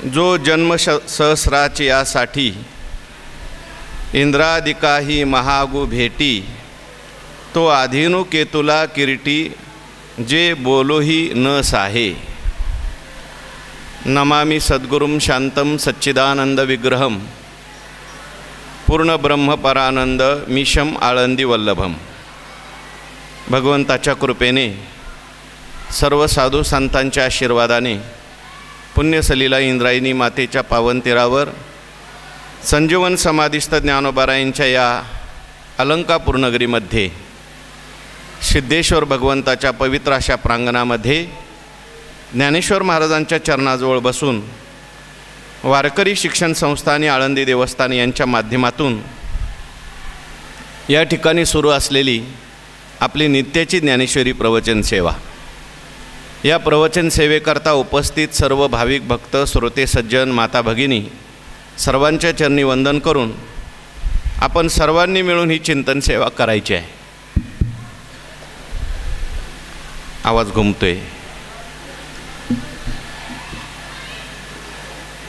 जो जन्म सहस्राचे यासाठी इंद्रादिकाही महागु भेटी तो आधीनु केतुला किरीटी जे बोलोही न साहे। नमामि सद्गुरुं शांतं सच्चिदानंद विग्रहम पूर्ण ब्रह्म परानंद मीशम आळंदी वल्लभम। भगवंताच्या कृपेने सर्व साधू संतांच्या आशीर्वादाने पुण्यसलीला इंद्रायणी मातेच्या पावन तीरावर संजीवन समाधिस्थ ज्ञानोबारायांच्या या अलंकापूर नगरीमध्ये सिद्धेश्वर भगवंताच्या पवित्र अशा प्रांगणामध्ये ज्ञानेश्वर महाराजांच्या चरणाजवळ बसून वारकरी शिक्षण संस्था आणि आळंदी देवस्थान यांच्या माध्यमातून या ठिकाणी सुरू असलेली आपली नित्याची ज्ञानेश्वरी प्रवचन सेवा, या प्रवचन सेवेकरता उपस्थित सर्व भाविक भक्त श्रोते सज्जन माता भगिनी सर्वांच्या चरणी वंदन करून आपण सर्वांनी मिळून ही चिंतन सेवा करायची आहे। आवाज घुमतोय।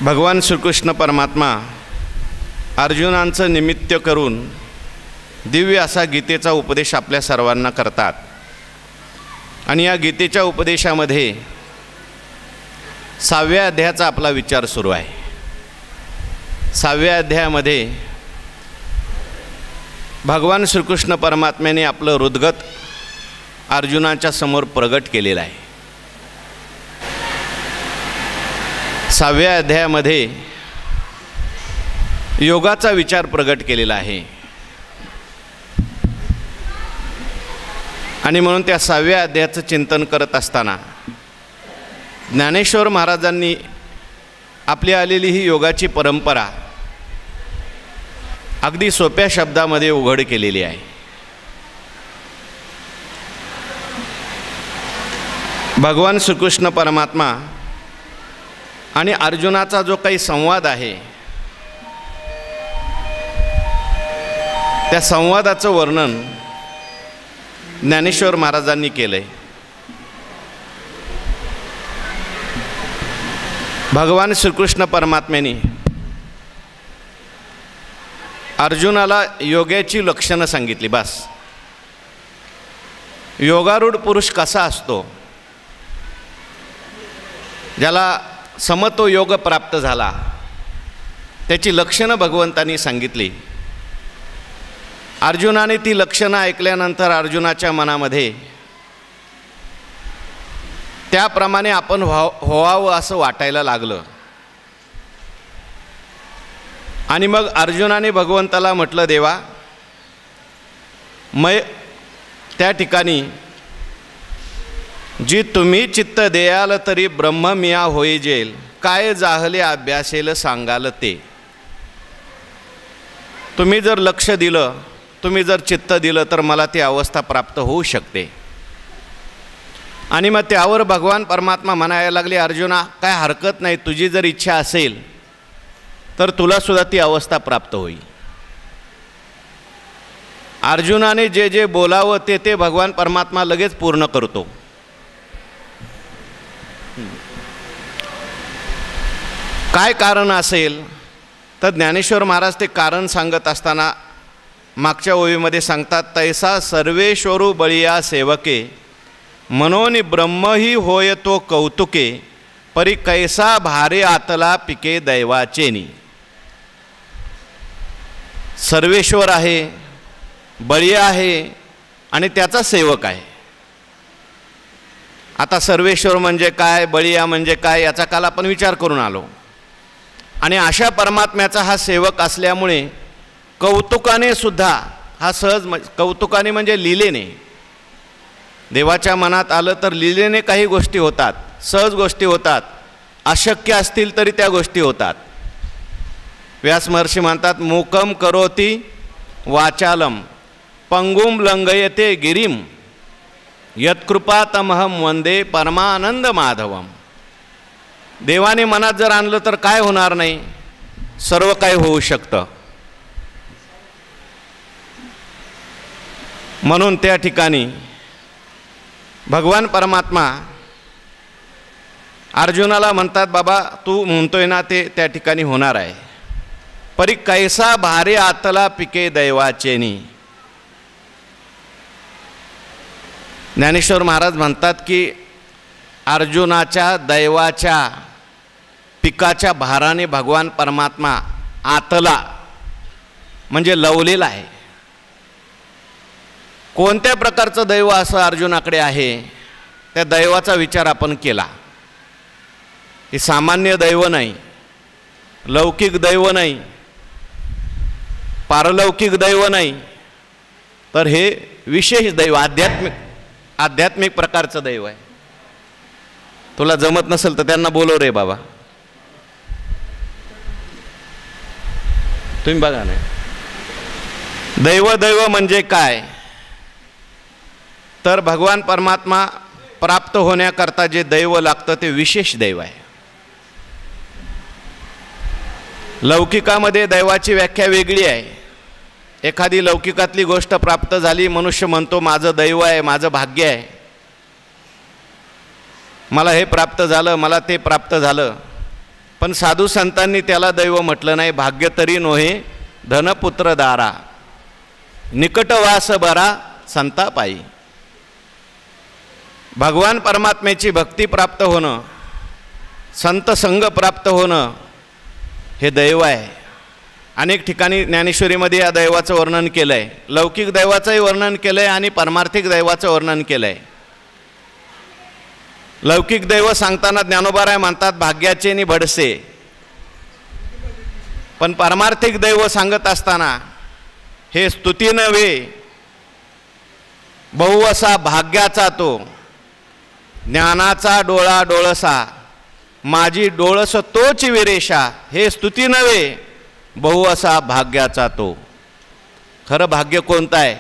भगवान श्रीकृष्ण परमात्मा अर्जुनांचं निमित्त करून दिव्य असा गीतेचा उपदेश आपल्या सर्वांना करतात आणि या गीतेच्या उपदेशामध्ये 6व्या अध्यायाचा आपला विचार सुरू आहे। 6व्या अध्यायामध्ये भगवान श्रीकृष्ण परमात्म्याने आपलं हृदगत अर्जुनाच्या समोर प्रगट केलेलं आहे। 6व्या अध्यायामध्ये योगाचा विचार प्रगट केलेला आहे आणि म्हणून त्या 6व्या अध्यायाचं चिंतन करत असताना ज्ञानेश्वर महाराजांनी आपली आलेली ही योगाची परंपरा अगदी सोप्या शब्दामध्ये उघड केलेली आहे। भगवान श्रीकृष्ण परमात्मा आणि अर्जुनाचा जो काही संवाद आहे त्या संवादाचं वर्णन ज्ञानेश्वर महाराजांनी केलं आहे। भगवान श्रीकृष्ण परमात्म्याने अर्जुनाला योगाची लक्षणं सांगितली। बस योगारूढ पुरुष कसा असतो, ज्याला समत्व योग प्राप्त झाला, त्याची लक्षणं भगवंतांनी सांगितली। अर्जुनाने ती लक्षणं ऐकल्यानंतर अर्जुनाच्या मनामध्ये त्याप्रमाणे आपण व्हावं असं वाटायला लागलं आणि मग अर्जुनाने भगवंताला म्हटलं, देवा मै त्या ठिकाणी जी तुम्ही चित्त देयाल तरी ब्रह्म मिया होईजेल, काय जाहले अभ्यासेल सांगाल ते। तुम्ही जर लक्ष दिलं, तुम्ही जर चित्त दिलं तर मला ती अवस्था प्राप्त होऊ शकते। आणि मग त्यावर भगवान परमात्मा म्हणायला लागले, अर्जुना काय हरकत नाही, तुझी जर इच्छा असेल तर तुला सुद्धा ती अवस्था प्राप्त होईल। अर्जुनाने जे जे बोलावं ते भगवान परमात्मा लगेच पूर्ण करतो। काय कारण असेल तर ज्ञानेश्वर महाराज ते कारण सांगत असताना मागच्या ओळीमध्ये सांगतात, तैसा सर्वेश्वरू बळिया सेवके मनोनी ब्रह्मही होय तो कौतुके, परी कैसा भारे आतला पिके दैवाचेनी। सर्वेश्वर आहे, बळिया आहे आणि त्याचा सेवक आहे। आता सर्वेश्वर म्हणजे काय, बळिया म्हणजे काय, याचा काल आपण विचार करून आलो आणि अशा परमात्म्याचा हा सेवक असल्यामुळे कौतुकाने सुद्धा हा सहज, कौतुकाने म्हणजे लीलेने, देवाच्या मनात आलं तर लीलेने काही गोष्टी होतात, सहज गोष्टी होतात, अशक्य असतील तरी त्या गोष्टी होतात। व्यास महर्षी म्हणतात, मूकम करोती वाचालम पंगुम लंघयते गिरीम यत्कृपातमहम वंदे परमानंद माधवम। देवाने मनात जर आणलं तर काय होणार नाही, सर्व काय होऊ शकतं। म्हणून त्या ठिकाणी भगवान परमात्मा अर्जुनाला म्हणतात, बाबा तू म्हणतोय ना ते त्या ठिकाणी होणार आहे, परी कैसा भारे आतला पिके दैवाचेनी. ज्ञानेश्वर महाराज म्हणतात की अर्जुनाच्या दैवाच्या पिकाच्या भाराने भगवान परमात्मा आतला म्हणजे लवलेला आहे. कोणत्या प्रकारचं दैव असं अर्जुनाकडे आहे, त्या दैवाचा विचार आपण केला की सामान्य दैव नाही, लौकिक दैव नाही, पारलौकिक दैव नाही, तर हे विशेष दैव, आध्यात्मिक प्रकारचं दैव आहे. तुला जमत नसेल तर त्यांना बोलव रे बाबा, तुम्ही बघा ना. दैव म्हणजे काय, तर भगवान परमात्मा प्राप्त होण्याकरता जे दैव लागतं ते विशेष दैव आहे. लौकिकामध्ये दैवाची व्याख्या वेगळी आहे. एखादी लौकिकातली गोष्ट प्राप्त झाली, मनुष्य म्हणतो माझं दैव आहे, माझं भाग्य आहे, मला हे प्राप्त झालं, मला ते प्राप्त झालं. पण साधू संतांनी त्याला दैव म्हटलं नाही. भाग्य तरी नोहे धनपुत्र दारा, निकटवास बरा संतापाई. भगवान परमात्म्याची भक्ती प्राप्त होणं, संत संग प्राप्त होणं हे दैव आहे. अनेक ठिकाणी ज्ञानेश्वरीमध्ये या दैवाचं वर्णन केलं आहे. लौकिक दैवाचंही वर्णन केलं आहे आणि पारमार्थिक दैवाचं वर्णन केलं आहे. लौकिक दैव सांगताना ज्ञानोबाराय म्हणतात भाग्याचे नि भडसे, पण पारमार्थिक दैव सांगत असताना हे स्तुती नव्हे बहु असा भाग्याचा तो, ज्ञानाचा डोळा डोळसा, माझी डोळस तोच विरेशा. हे स्तुती नव्हे बहु असा भाग्याचा तो. खरं भाग्य कोणतं आहे?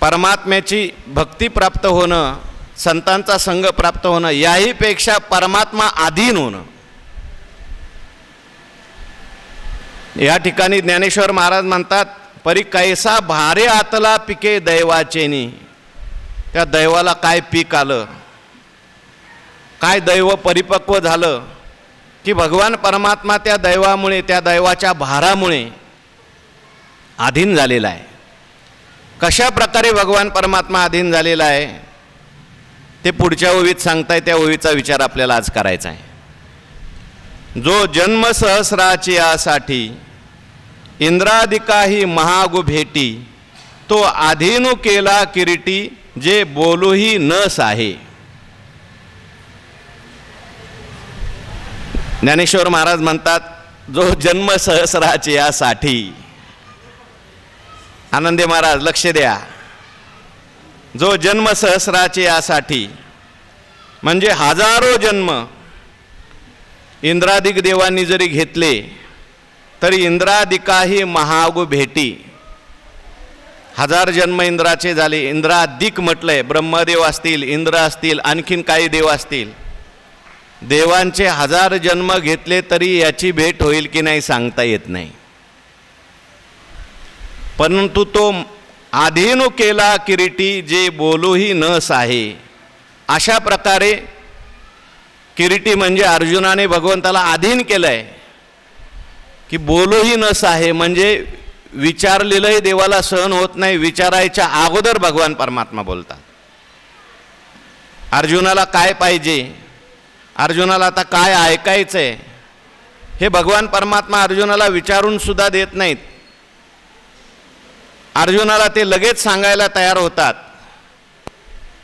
परमात्म्याची भक्ती प्राप्त होणं, संतांचा संग प्राप्त होणं, याहीपेक्षा परमात्मा अधीन होणं. या ठिकाणी ज्ञानेश्वर महाराज म्हणतात, परी कैसा भारे आतला पिके दैवाचेनी. त्या दैवाला काय पीक आलं, काय दैव परिपक्व झालं की भगवान परमात्मा त्या दैवामुळे, त्या दैवाच्या भारामुळे अधीन झालेला आहे. कशा प्रकारे भगवान परमात्मा अधीन झालेला आहे ते पुढच्या ओवीत सांगताय. त्या ओवीचा विचार आपल्याला आज करायचा आहे. जो जन्म सहस्राची यासाठी इंद्रादिकाही महागु भेटी, तो अधीनु केला किरीटी, जे बोलूही न साहे. ज्ञानेश्वर महाराज म्हणतात, जो जन्म सहस्राची यासाठी, आनंदे महाराज लक्ष द्या, जो जन्म सहस्राची यासाठी म्हणजे हजारो जन्म इंद्रादिक देवांनी जरी घेतले तरी इंद्रादिकाही महागु भेटी. हजार जन्म इंद्राचे झाले. इंद्रादिक म्हटलंय, ब्रह्मदेव असतील, इंद्र असतील, आणखीन काही देव असतील. देवांचे हजार जन्म घेतले तरी याची भेट होईल की नाही सांगता येत नाही. परंतु तो अधीनु केला किरीटी, जे बोलूही न साहे. अशा प्रकारे किरीटी म्हणजे अर्जुनाने भगवंताला अधीन केलंय की बोलूही न साहे, म्हणजे विचारलेलंही देवाला सहन होत नाही. विचारायच्या अगोदर भगवान परमात्मा बोलतात. अर्जुनाला काय पाहिजे, अर्जुनाला आता काय ऐकायचंय, हे भगवान परमात्मा अर्जुनाला विचारून सुद्धा देत नाहीत. अर्जुनाला ते लगेच सांगायला तयार होतात.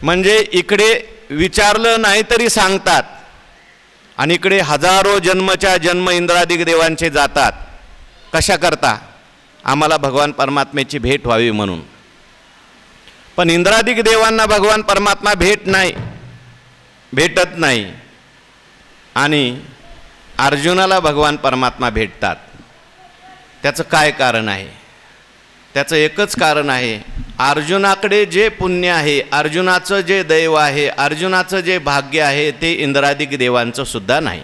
म्हणजे इकडे विचारलं नाही तरी सांगतात आणि इकडे हजारो जन्मच्या जन्म इंद्रादिक देवांचे जातात. कशा करता? आम्हाला भगवान परमात्म्याची भेट व्हावी म्हणून. पण इंद्रादिक देवांना भगवान परमात्मा भेटत नाही आणि अर्जुनाला भगवान परमात्मा भेटतात. त्याचं काय कारण आहे? त्याचं एकच कारण आहे, अर्जुनाकडे जे पुण्य आहे, अर्जुनाचं जे दैव आहे, अर्जुनाचं जे भाग्य आहे ते इंद्रादिक देवांचं सुद्धा नाही.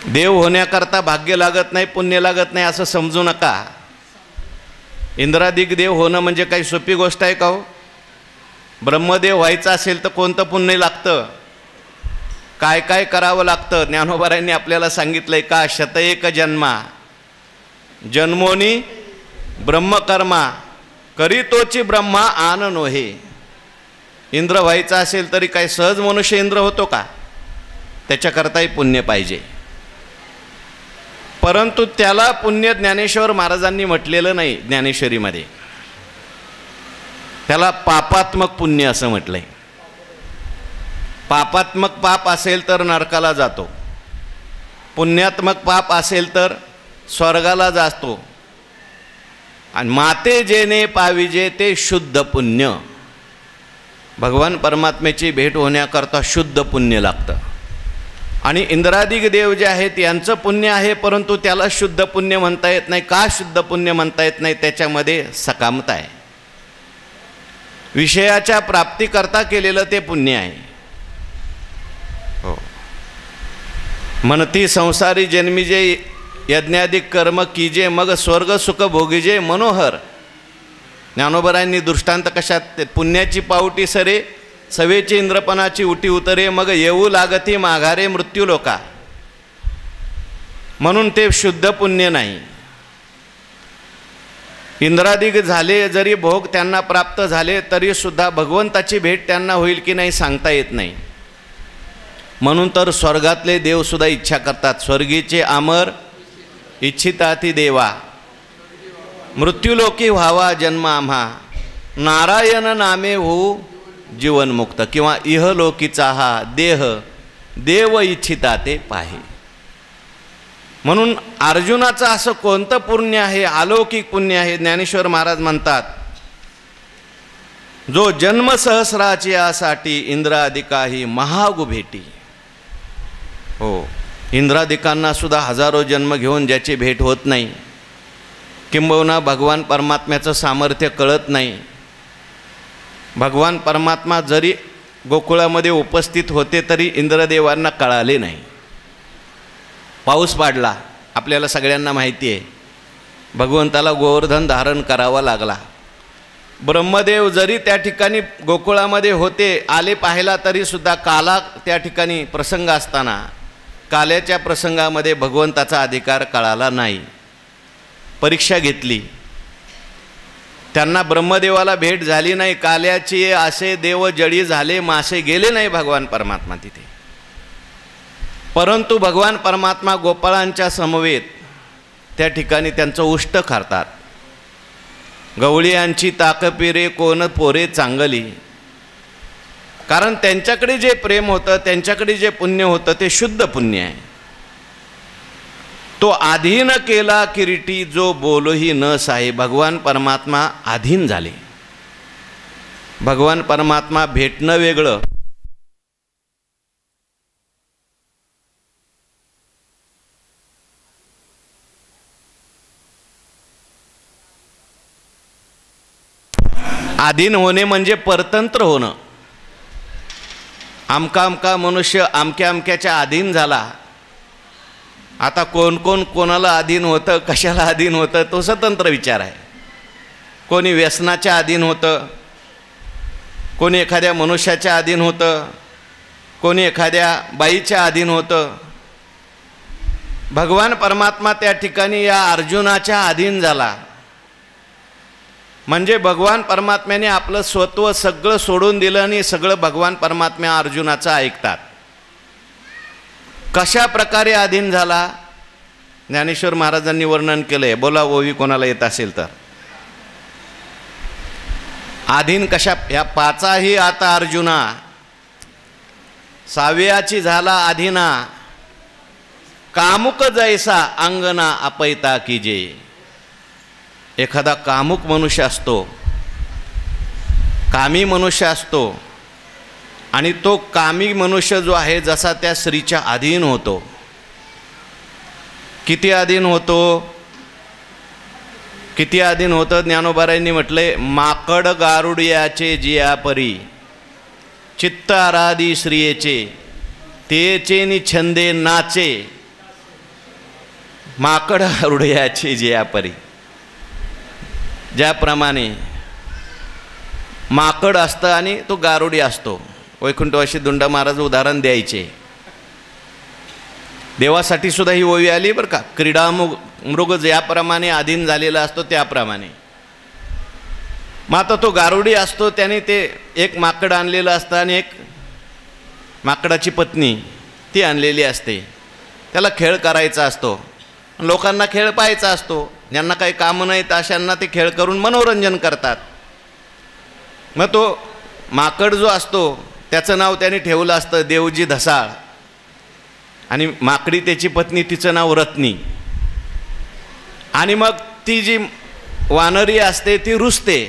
देव होण्याकरता भाग्य लागत नाही, पुण्य लागत नाही असं समजू नका. इंद्रादिक देव होणं म्हणजे काही सोपी गोष्ट आहे का हो? ब्रह्मदेव व्हायचं असेल तर कोणतं पुण्य लागतं, काय काय करावं लागतं? ज्ञानोबारायांनी आपल्याला सांगितलंय का शतएक जन्मा जन्मोनी ब्रह्मकर्मा करीतोची ब्रह्मा आन नोहे. इंद्र व्हायचं असेल तरी काय सहज मनुष्य इंद्र होतो का? त्याच्याकरताही पुण्य पाहिजे. परंतु त्याला पुण्य ज्ञानेश्वर महाराजांनी म्हटलेलं नाही. ज्ञानेश्वरीमध्ये त्याला पापात्मक पुण्य असं म्हटलंय. पापात्मक पाप असेल तर नरकाला जातो, पुण्यात्मक पाप असेल तर स्वर्गाला जातो. आणि माते जेने पाविजे ते शुद्ध पुण्य. भगवान परमात्म्याची भेट होण्याकरता शुद्ध पुण्य लागतं. आणि इंद्रादिक देव जे आहेत यांचं पुण्य आहे, परंतु त्याला शुद्ध पुण्य म्हणता येत नाही. का शुद्ध पुण्य म्हणता येत नाही? त्याच्यामध्ये सकामता आहे. विषयाच्या प्राप्तीकरता केलेलं ते पुण्य आहे. हो, म्हणती संसारी जन्मीजे यज्ञाधिक कर्म कीजे मग स्वर्ग सुख भोगीजे मनोहर. ज्ञानोबरायांनी दृष्टांत कशात? पुण्याची पावटी सरे सवेची इंद्रपणाची उटी उतरे मग येऊ लागती माघारे मृत्यू लोका. म्हणून ते शुद्ध पुण्य नाही. इंद्रादिक झाले जरी भोग त्यांना प्राप्त झाले तरी सुद्धा भगवंताची भेट त्यांना होईल की नाही सांगता येत नाही. म्हणून तर स्वर्गातले देव सुद्धा इच्छा करतात. स्वर्गीचे अमर इच्छिताती देवा मृत्यूलोकी व्हावा जन्म आम्हा नारायण नामे होऊ जीवनमुक्त. किंवा इहलोकीचा हा देह देव इच्छिता ते पाहे. म्हणून अर्जुनाचं असं कोणतं पुण्य आहे? अलौकिक पुण्य आहे. ज्ञानेश्वर महाराज म्हणतात, जो जन्म सहस्राची यासाठी इंद्रादिकाही महागु भेटी. हो, इंद्रादिकांना सुद्धा हजारो जन्म घेऊन ज्याची भेट होत नाही, किंबहुना भगवान परमात्म्याचं सामर्थ्य कळत नाही. भगवान परमात्मा जरी गोकुळामध्ये उपस्थित होते तरी इंद्रदेवांना कळाले नाही. पाऊस पाडला, आपल्याला सगळ्यांना माहिती आहे, भगवंताला गोवर्धन धारण करावा लागला. ब्रह्मदेव जरी त्या ठिकाणी गोकुळामध्ये होते, आले पाहायला, तरीसुद्धा काला त्या ठिकाणी प्रसंग असताना काल्याच्या प्रसंगामध्ये भगवंताचा अधिकार कळाला नाही. परीक्षा घेतली, त्यांना ब्रह्मदेवाला भेट झाली नाही. काल्याची असे देव जळी झाले, मासे गेले नाही भगवान परमात्मा तिथे. परंतु भगवान परमात्मा गोपाळांच्या समवेत त्या ठिकाणी त्यांचं उष्ट करतात. गवळीयांची ताकपिरे कोण पोरे चांगली. कारण त्यांच्याकडे जे प्रेम होतं, त्यांच्याकडे जे पुण्य होतं ते शुद्ध पुण्य आहे. तो अधीन केला किरीटी जो बोलोही न साहे. भगवान परमात्मा अधीन झाले. भगवान परमात्मा भेटणं वेगळं, अधीन होणे म्हणजे परतंत्र होणं. आमका आमका मनुष्य आमक्या आमक्याच्या अधीन झाला. आता कोण कोण कोणाला अधीन होतं, कशाला अधीन होतं, तो स्वतंत्र विचार आहे. कोणी व्यसनाच्या अधीन होतं, कोणी एखाद्या मनुष्याच्या अधीन होतं, कोणी एखाद्या बाईच्या अधीन होतं. भगवान परमात्मा त्या ठिकाणी या अर्जुनाच्या अधीन झाला. म्हणजे भगवान परमात्म्याने आपलं स्वत्व सगळं सोडून दिलं आणि सगळं भगवान परमात्म्या अर्जुनाचं ऐकतात. कशा प्रकारे अधीन झाला? ज्ञानेश्वर महाराजांनी वर्णन केलंय. बोला ओवी कोणाला येत असेल तर. अधीन कशा? ह्या पाचाही आता अर्जुना, साव्याची झाला अधीना, कामुक जैसा अंगना अपैता कीजे. एखादा कामुक मनुष्य असतो, कामी मनुष्य असतो, आणि तो कामी मनुष्य जो आहे जसा त्या स्त्रीच्या अधीन होतो. किती अधीन होतो? किती अधीन होतं? ज्ञानोबारायांनी म्हटले, माकड गारुडियाचे जिया परी चित्त आराधी श्रियेचे तेचे नि छंदे नाचे. माकड गारुडियाचे जिया परी. ज्याप्रमाणे माकड असतं आणि तो गारुडी असतो. वैकुंठवासी धुंड महाराज उदाहरण द्यायचे. देवासाठी सुद्धा ही ओवी आली बरं का. क्रीडा मृग ज्याप्रमाणे अधीन झालेला असतो त्याप्रमाणे. मग आता तो गारुडी असतो, त्याने ते एक माकड आणलेलं असतं आणि एक माकडाची पत्नी ती आणलेली असते. त्याला खेळ करायचा असतो, लोकांना खेळ पाहायचा असतो. ज्यांना काही कामं नाहीत अशांना ते खेळ करून मनोरंजन करतात. मग तो माकड जो असतो त्याचं नाव त्याने ठेवलं असतं देवजी धसाळ, आणि माकडी त्याची पत्नी तिचं नाव रत्नी. आणि मग ती जी वानरी असते ती रुसते,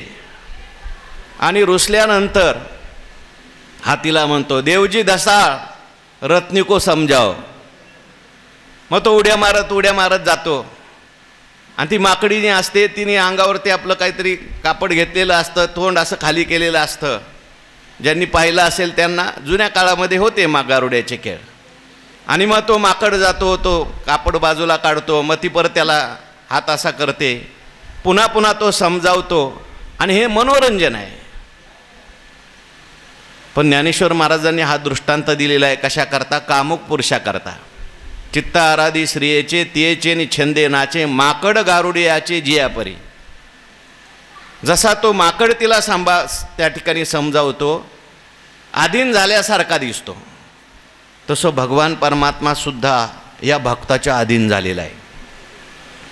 आणि रुसल्यानंतर हा तिला म्हणतो देवजी धसाळ रत्नी को समजाव. मग तो उड्या मारत जातो, आणि ती माकडी जी असते तिने अंगावरती आपलं काहीतरी कापड घेतलेलं असतं, तोंड असं खाली केलेलं असतं. ज्यांनी पाहिलं असेल त्यांना जुन्या काळामध्ये होते गारुड्याचे खेळ. आणि मग तो माकड जातो, तो कापड बाजूला काढतो, मग ती परत त्याला हात असा करते, पुन्हा पुन्हा तो समजावतो, आणि हे मनोरंजन आहे. पण ज्ञानेश्वर महाराजांनी हा दृष्टांत दिलेला आहे कशाकरता? कामुक पुरुषाकरता. चित्त आराधी स्त्रियेचे तियेचे नि छंदे नाचे, माकड गारुडियाचे जियापरी. जसा तो माकड तिला त्या ठिकाणी समजावतो, अधीन झाल्यासारखा दिसतो, तसं भगवान परमात्मा सुद्धा या भक्ताच्या अधीन झालेला आहे.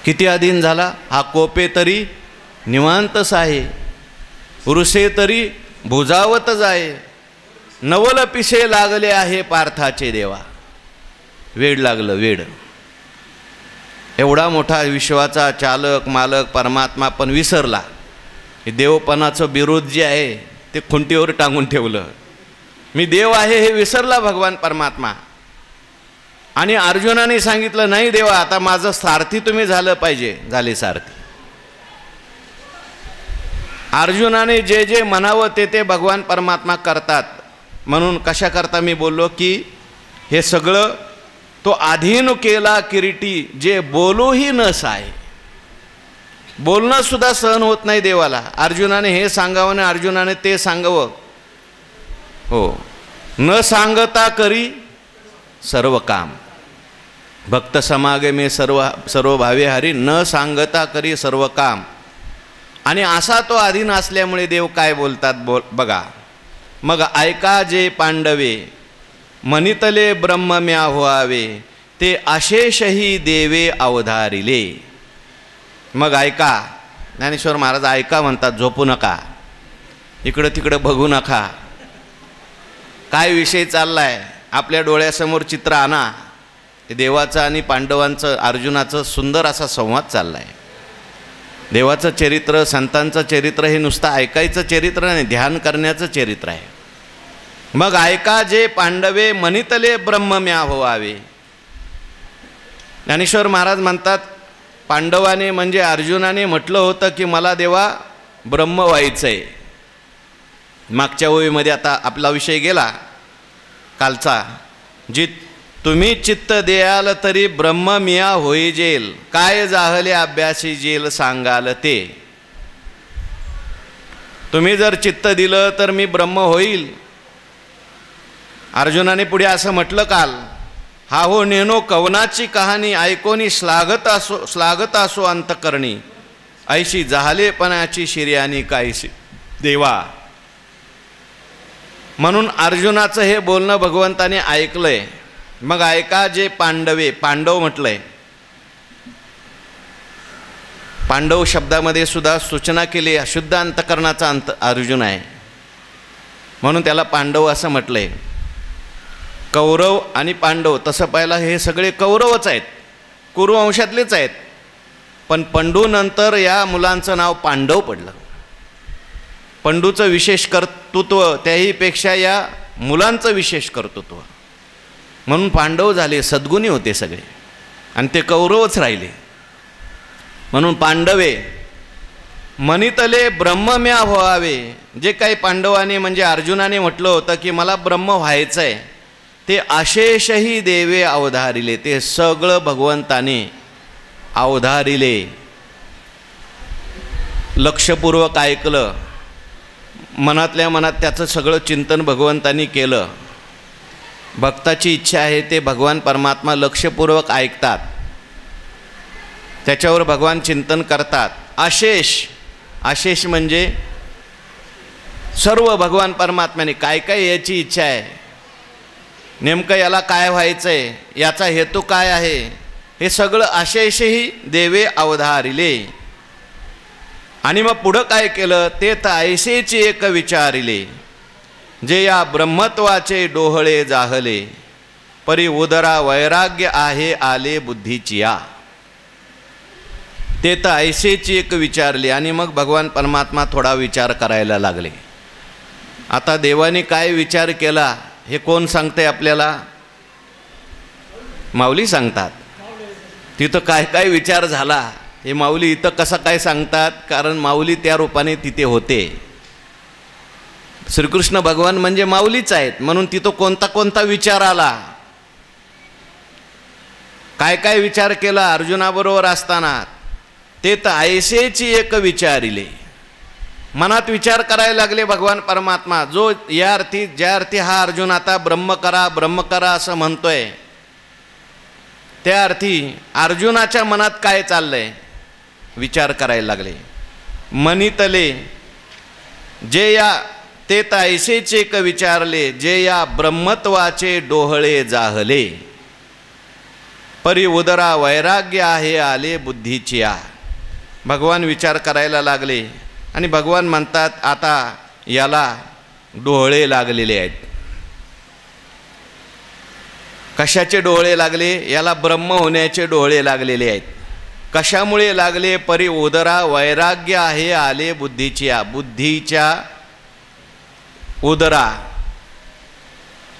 किती अधीन झाला? हा कोपे तरी निवांतच आहे, रुसे तरी भुजावतच आहे, नवल पिसे लागले आहे पार्थाचे देवा. वेड लागलं, वेड. एवढा मोठा विश्वाचा चालक मालक परमात्मा पण विसरला. हे देवपणाचं बिरुद जे आहे ते खुंटीवर टांगून ठेवलं. मी देव आहे हे विसरला भगवान परमात्मा. आणि अर्जुनाने सांगितलं नाही देवा, आता माझं सारथी तुम्ही झालं पाहिजे. झाले सारथी. अर्जुनाने जे जे म्हणावं ते भगवान परमात्मा करतात. म्हणून कशाकरता मी बोललो की हे सगळं तो अधीन केला किरीटी, जे बोलूही न साय. बोलणं सुद्धा सहन होत नाही देवाला. अर्जुनाने हे सांगावं आणि अर्जुनाने ते सांगावं. हो, न सांगता करी सर्व काम, भक्त समागमे सर्व भावे हरी, न सांगता करी सर्व काम. आणि असा तो अधीन असल्यामुळे देव काय बोलतात बघा. मग ऐका जे पांडवे मनितले ब्रह्म म्या व्हावे, ते अशेषही देवे अवधारिले. मग ऐका. ज्ञानेश्वर महाराज ऐका म्हणतात, झोपू नका, इकडं तिकडं बघू नका. काय विषय चाललाय आपल्या डोळ्यासमोर चित्र आणा. देवाचं आणि पांडवांचं अर्जुनाचं सुंदर असा संवाद चाललाय. देवाचं चरित्र, संतांचं चरित्र हे नुसतं ऐकायचं चरित्र नाही, ध्यान करण्याचं चरित्र आहे. मग ऐका जे पांडवे मनितले ब्रह्म म्या व्हावे. ज्ञानेश्वर महाराज म्हणतात पांडवाने म्हणजे अर्जुनाने म्हटलं होतं की मला देवा ब्रह्म व्हायचं आहे. मागच्या ओळीमध्ये आता आपला विषय गेला कालचा, जी तुम्ही चित्त द्याल तरी ब्रह्म मिया होईजेल, काय जाहले अभ्यासी जेल सांगाल ते. तुम्ही जर चित्त दिलं तर मी ब्रह्म होईल. अर्जुनाने पुढे असं म्हटलं काल, हा हो नेनो कवनाची कहाणी ऐकोनी श्लाघत असो अंतकरणी, ऐशी जहालेपणाची शिर्यानी काहीशी देवा. म्हणून अर्जुनाचं हे बोलणं भगवंताने ऐकलंय. मग ऐका जे पांडवे, पांडव म्हटलंय. पांडव शब्दामध्ये सुद्धा सूचना केली, अशुद्ध अंतकरणाचा अर्जुन आहे म्हणून त्याला पांडव असं म्हटलंय. कौरव आणि पांडव तसं पाहिलं हे सगळे कौरवच आहेत, कुरुवंशातलेच आहेत. पण पंडूनंतर या मुलांचं नाव पांडव पडलं. पंडूचं विशेष कर्तृत्व त्याहीपेक्षा या मुलांचं विशेष कर्तृत्व, म्हणून पांडव झाले. सद्गुणी होते सगळे आणि ते कौरवच राहिले. म्हणून पांडवे मनितले ब्रह्मम्या व्हावे. जे काही पांडवाने म्हणजे अर्जुनाने म्हटलं होतं की मला ब्रह्म व्हायचं आहे, ते अशेषही देवे अवधारिले. ते सगळं भगवंताने अवधारिले. लक्षपूर्वक ऐकलं. मनातल्या मनात त्याचं सगळं चिंतन भगवंतांनी केलं. भक्ताची इच्छा आहे ते भगवान परमात्मा लक्षपूर्वक ऐकतात, त्याच्यावर भगवान चिंतन करतात. आशेष म्हणजे सर्व भगवान परमात्म्याने काय काय याची इच्छा आहे, नेमकं याला काय व्हायचं आहे, याचा हेतू काय आहे, हे सगळं आशेषही देवे अवधारिले. आणि मग पुढं काय केलं, ते तर ऐसेची एक विचारिले, जे या ब्रह्मत्वाचे डोहळे जाहले, परी उदरा वैराग्य आहे आले बुद्धीचिया. ते तर ऐसेची एक विचारले. आणि मग भगवान परमात्मा थोडा विचार करायला लागले. आता देवाने काय विचार केला हे कोण सांगते आपल्याला? माऊली सांगतात. तिथं काय काय विचार झाला हे माऊली इथं कसं काय सांगतात, कारण माऊली त्या रूपाने तिथे होते. श्रीकृष्ण भगवान म्हणजे माऊलीच आहेत, म्हणून तिथं कोणता कोणता विचार आला, काय काय विचार केला अर्जुनाबरोबर असताना, ते तर ऐसेची एक विचारिले. मनात विचार करायला लागले भगवान परमात्मा. जो या अर्थी ज्या अर्थी हा अर्जुन आता ब्रह्म करा असं म्हणतोय, त्या अर्थी अर्जुनाच्या मनात काय चाललंय विचार करायला लागले. मनितले जे या ते तर ऐसेचे एक विचारले, जे या ब्रह्मत्वाचे डोहळे जाहले, परी उदरा वैराग्य आहे आले बुद्धीचिया. भगवान विचार करायला लागले आणि भगवान म्हणतात आता याला डोळे लागलेले आहेत. कशाचे डोळे लागले? याला ब्रह्म होण्याचे डोळे लागलेले आहेत. कशामुळे लागले? परी उदरा वैराग्य आहे आले बुद्धीचिया. बुद्धीच्या उदरा,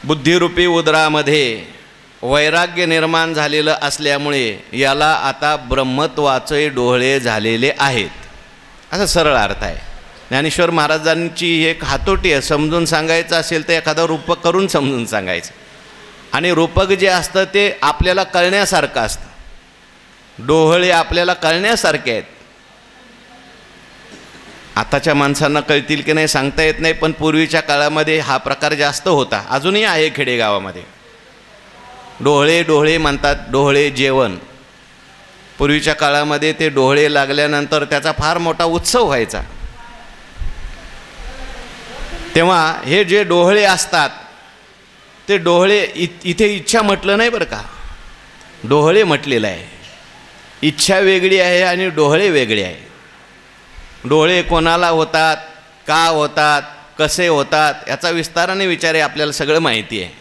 बुद्धिरूपी उदरामध्ये वैराग्य निर्माण झालेलं असल्यामुळे याला आता ब्रह्मत्वाचे डोळे झालेले आहेत. असा सरळ अर्थ आहे. ज्ञानेश्वर महाराजांची एक हातोटी आहे. समजून सांगायचं असेल तर एखादा रूपक करून समजून सांगायचं, आणि रूपक जे असतं ते आपल्याला कळण्यासारखं असतं. डोहळे आपल्याला कळण्यासारखे आहेत. आताच्या माणसांना कळतील की नाही सांगता येत नाही, पण पूर्वीच्या काळामध्ये हा प्रकार जास्त होता. अजूनही आहे खेडेगावामध्ये. डोहळे म्हणतात, डोहळे जेवण. पूर्वीच्या काळामध्ये ते डोहळे लागल्यानंतर त्याचा फार मोठा उत्सव व्हायचा. तेव्हा हे जे डोहळे असतात ते डोहळे इथे इच्छा म्हटलं नाही बरं का, डोहळे म्हटलेलं आहे. इच्छा वेगळी आहे आणि डोहळे वेगळे आहे. डोळे कोणाला होतात, का होतात, कसे होतात याचा विस्ताराने विचार आहे. आपल्याला सगळं माहिती आहे.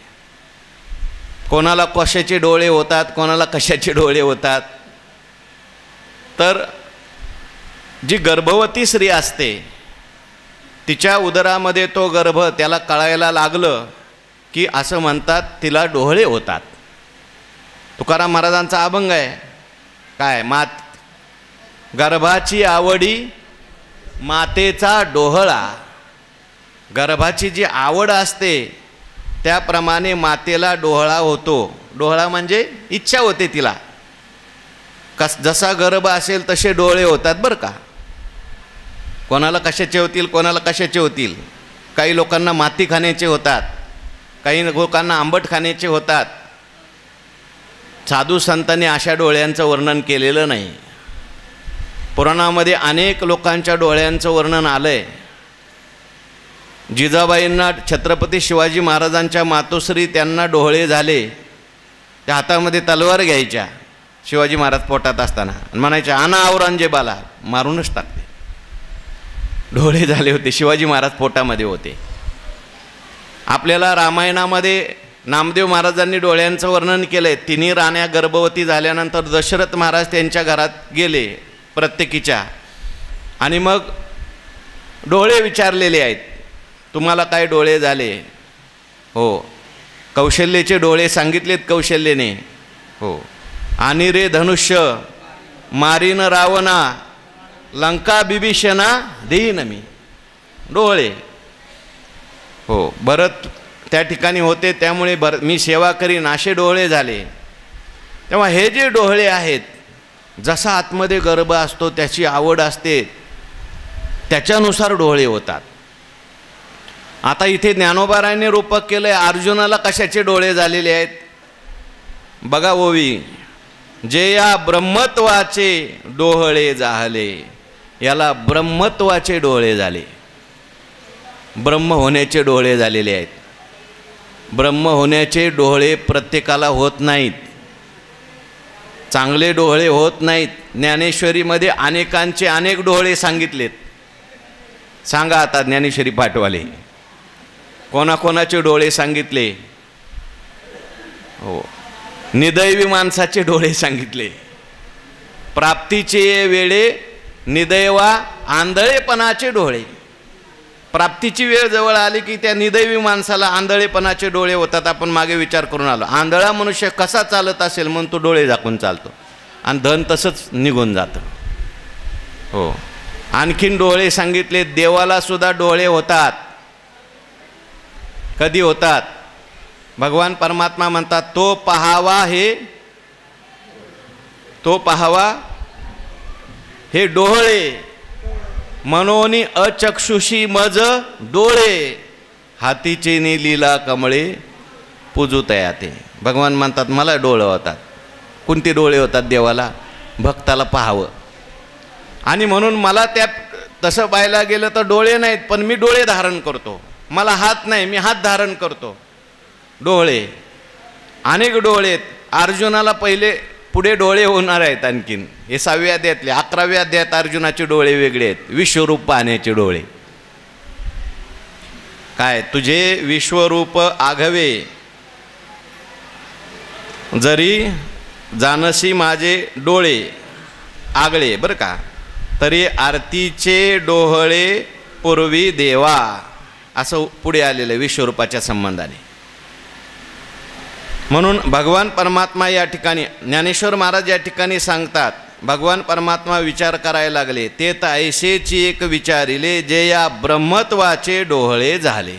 कोणाला कशाचे डोळे होतात, कोणाला कशाचे डोळे होतात. तर जी गर्भवती स्त्री असते तिच्या उदरामध्ये तो गर्भ त्याला कळायला लागलं की असं म्हणतात तिला डोहळे होतात. तुकाराम महाराजांचा अभंग आहे काय, गर्भाची आवडी मातेचा डोहळा. गर्भाची जी आवड असते त्याप्रमाणे मातेला डोहळा होतो. डोहळा म्हणजे इच्छा होते तिला. जसा गर्भ असेल तसे डोळे होतात बरं का. कोणाला कशाचे होतील, कोणाला कशाचे होतील. काही लोकांना माती खाण्याचे होतात, काही लोकांना आंबट खाण्याचे होतात. साधू संतांनी अशा डोळ्यांचं वर्णन केलेलं नाही. पुराणामध्ये अनेक लोकांच्या डोळ्यांचं वर्णन आलं आहे. जिजाबाईंना छत्रपती शिवाजी महाराजांच्या मातोश्री त्यांना डोहळे झाले. त्या हातामध्ये तलवार घ्यायच्या शिवाजी महाराज पोटात असताना आणि म्हणायच्या आणा औरंगजेबाला, मारूनच टाकते. डोळे झाले होते, शिवाजी महाराज पोटामध्ये होते. आपल्याला रामायणामध्ये नामदेव महाराजांनी डोळ्यांचं वर्णन केलं आहे. तिन्ही राण्या गर्भवती झाल्यानंतर दशरथ महाराज त्यांच्या घरात गेले प्रत्येकीच्या, आणि मग डोळे विचारलेले आहेत, तुम्हाला काय डोळे झाले? हो. कौशल्येचे डोळे सांगितलेत कौशल्येने. हो. आणि रे धनुष्य मारीन रावणा, लंका बिभीषणा देईन मी. डोळे हो भरत त्या ठिकाणी होते, त्यामुळे मी सेवा करीन असे डोळे झाले. तेव्हा हे जे डोळे आहेत, जसा आतमध्ये गर्भ असतो त्याची आवड असते त्याच्यानुसार डोळे होतात. आता इथे ज्ञानोबारायांनी रूपक केलंय, अर्जुनाला कशाचे डोळे झालेले आहेत बघा ओवी, जे या ब्रह्मत्वाचे डोहळे जाहले, याला ब्रह्मत्वाचे डोळे झाले, ब्रह्म होण्याचे डोळे झालेले आहेत. ब्रह्म होण्याचे डोळे प्रत्येकाला होत नाहीत, चांगले डोळे होत नाहीत. ज्ञानेश्वरीमध्ये अनेकांचे अनेक डोळे सांगितलेत. सांगा आता ज्ञानेश्वरी पाठवाले कोणाकोणाचे डोळे सांगितले? हो, निदैवी माणसाचे डोळे सांगितले. प्राप्तीचे वेळे निदैवा आंधळेपणाचे डोळे. प्राप्तीची वेळ जवळ आली की त्या निदैवी माणसाला आंधळेपणाचे डोळे होतात. आपण मागे विचार करून आलो, आंधळा मनुष्य कसा चालत असेल म्हणून तो डोळे झाकून चालतो आणि धन तसंच निघून जातं. हो, आणखीन डोळे सांगितले. देवाला सुद्धा डोळे होतात. कधी होतात? भगवान परमात्मा म्हणतात, तो पाहावा हे डोळे, मनोनी अचक्षुषी मज डोळे, हातीचे नि लीला कमळे पूजुतया ते. भगवान म्हणतात मला डोळे होतात. कोणते डोळे होतात देवाला? भक्ताला पाहावं. आणि म्हणून मला त्या तसं पाहायला गेलं तर डोळे नाहीत, पण मी डोळे धारण करतो. मला हात नाही, मी हात धारण करतो. डोळे, अनेक डोळे आहेत. अर्जुनाला पहिले पुढे डोळे होणार आहेत. आणखीन हे 6व्या अध्यायातले 11व्या अध्यायात अर्जुनाचे डोळे वेगळे आहेत. विश्वरूप पाहण्याचे डोळे. काय? तुझे विश्वरूप आघवे जरी जानसी माझे डोळे आगळे, बरं का, तरी आरतीचे डोहळे पूर्वी देवा, असं पुढे आलेलं विश्वरूपाच्या संबंधाने. म्हणून भगवान परमात्मा या ठिकाणी, ज्ञानेश्वर महाराज या ठिकाणी सांगतात, भगवान परमात्मा विचार करायला लागले. ते तर ऐसेची एक विचारिले, जे या ब्रह्मत्वाचे डोहळे झाले.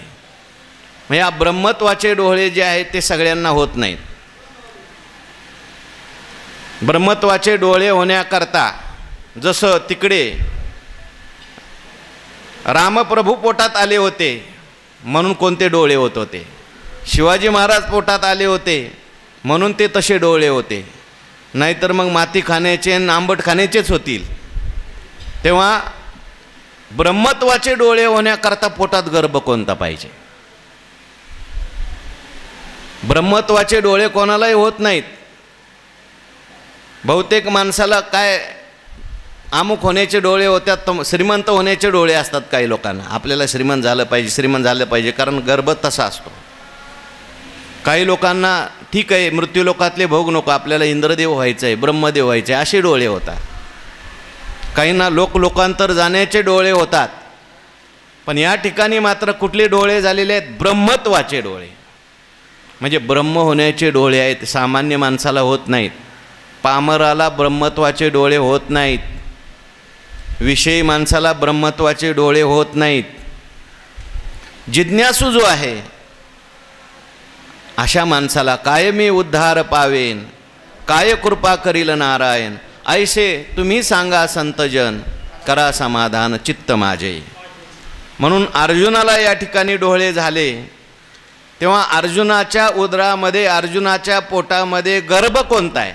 मग या ब्रह्मत्वाचे डोहळे जे आहेत ते सगळ्यांना होत नाहीत. ब्रह्मत्वाचे डोळे होण्याकरता जसं तिकडे रामप्रभू पोटात आले होते म्हणून कोणते डोळे होत होते, शिवाजी महाराज पोटात आले होते म्हणून ते तसे डोळे होते, नाहीतर मग माती खाण्याचे आणि आंबट खाण्याचेच होतील. तेव्हा ब्रह्मत्वाचे डोळे होण्याकरता पोटात गर्भ कोणता पाहिजे? ब्रह्मत्वाचे डोळे कोणालाही होत नाहीत. बहुतेक माणसाला काय अमुक होण्याचे डोळे होतात, श्रीमंत होण्याचे डोळे असतात काही लोकांना. आपल्याला श्रीमंत झालं पाहिजे कारण गर्भ तसा असतो. काही लोकांना ठीक आहे, मृत्यूलोकातले भोग नको, आपल्याला इंद्रदेव व्हायचं आहे, ब्रह्मदेव व्हायचे आहे, असे डोळे होतात. काहींना लोकांतर जाण्याचे डोळे होतात. पण या ठिकाणी मात्र कुठले डोळे झालेले आहेत? ब्रह्मत्वाचे डोळे. म्हणजे ब्रह्म होण्याचे डोळे आहेत. सामान्य माणसाला होत नाहीत. पामराला ब्रह्मत्वाचे डोळे होत नाहीत. विषयी माणसाला ब्रह्मत्वाचे डोळे होत नाहीत. जिज्ञासू जो आहे अशा माणसाला कायमी उद्धार पावेन, काय कृपा करील नारायण, ऐसे तुम्ही सांगा संतजन, करा समाधान चित्त माझे. म्हणून अर्जुनाला या ठिकाणी डोळे झाले. तेव्हा अर्जुनाच्या उदरामध्ये, अर्जुनाच्या पोटामध्ये गर्भ कोणता आहे?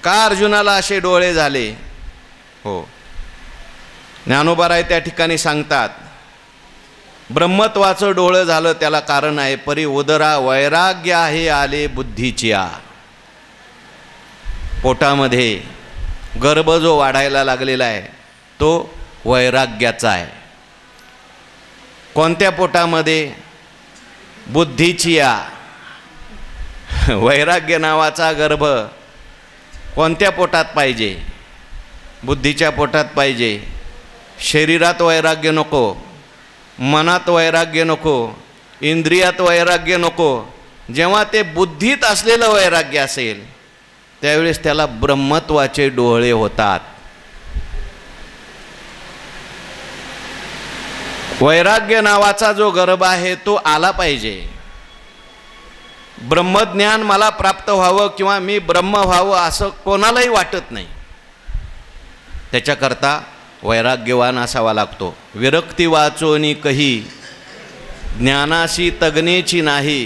का अर्जुनाला असे डोळे झाले? हो, ज्ञानोबाराय त्या ठिकाणी सांगतात, ब्रह्मत्वाचं डोळं झालं त्याला कारण आहे, परी उदरा वैराग्य आहे आले बुद्धीच्या. पोटामध्ये गर्भ जो वाढायला लागलेला आहे तो वैराग्याचा आहे. कोणत्या पोटामध्ये? बुद्धीच्या. वैराग्य नावाचा गर्भ कोणत्या पोटात पाहिजे? बुद्धीच्या पोटात पाहिजे. शरीरात वैराग्य नको, मनात वैराग्य नको, इंद्रियात वैराग्य नको. जेव्हा ते बुद्धीत असलेलं वैराग्य असेल त्यावेळेस त्याला ब्रह्मत्वाचे डोळे होतात. वैराग्य नावाचा जो गर्भ आहे तो आला पाहिजे. ब्रह्मज्ञान मला प्राप्त व्हावं किंवा मी ब्रह्म व्हावं असं कोणालाही वाटत नाही. त्याच्याकरता वैराग्यवान असावा लागतो. विरक्ती वाचोनी कही ज्ञानाशी तगनेची नाही,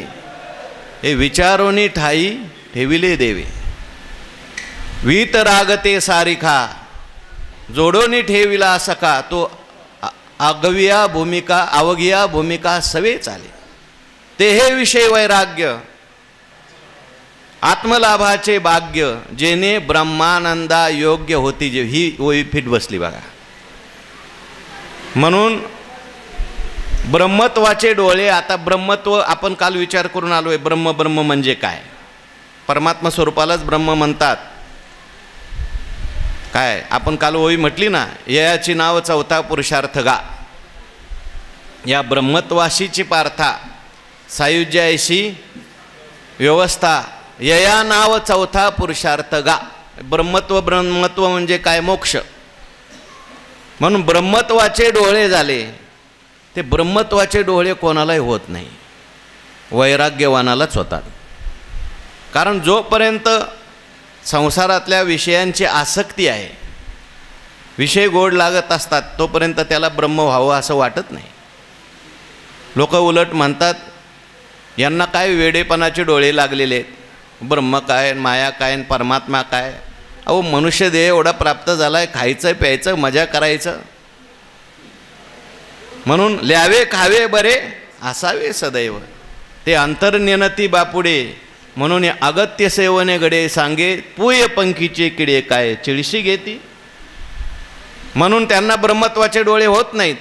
हे विचारोनी ठाई ठेविले देवे. वीत रागते सारिखा जोडोनी ठेविला सका, तो अगविया भूमिका अवघिया भूमिका सवे चाले. ते हे विषय वैराग्य आत्मलाभाचे भाग्य, जेने ब्रह्मानंदा योग्य होती. जे ही ओळी फिट बसली बघा. म्हणून ब्रह्मत्वाचे डोळे. आता ब्रह्मत्व आपण काल विचार करून आलोय. ब्रह्म ब्रह्म म्हणजे काय? परमात्मा स्वरूपालाच ब्रह्म म्हणतात. काय आपण काल ओळी म्हटली ना, ययाची नाव चौथा पुरुषार्थ गा. या ब्रह्मत्वाशीची पार्था सायुज्याशी व्यवस्था, यया नाव चौथा पुरुषार्थ गा. ब्रह्मत्व ब्रह्मत्व म्हणजे काय? मोक्ष. म्हणून ब्रह्मत्वाचे डोळे झाले. ते ब्रह्मत्वाचे डोळे कोणालाही होत नाही, वैराग्यवानालाच होतात. कारण जोपर्यंत संसारातल्या विषयांची आसक्ती आहे, विषय गोड लागत असतात, तोपर्यंत त्याला ब्रह्म व्हावं असं वाटत नाही. लोक उलट म्हणतात, यांना काय वेडेपणाचे डोळे लागलेले आहेत, ब्रह्म काय, माया काय, परमात्मा काय. अहो मनुष्य देह एवढा प्राप्त झाला आहे, खायचं प्यायचं मजा करायचं. म्हणून ल्यावे खावे बरे असावे सदैव, ते अंतर्नेनती बापुडे. म्हणून अगत्य सेवने गडे सांगे, पूय पंखीचे किडे काय चिळशी घेती. म्हणून त्यांना ब्रह्मत्वाचे डोळे होत नाहीत.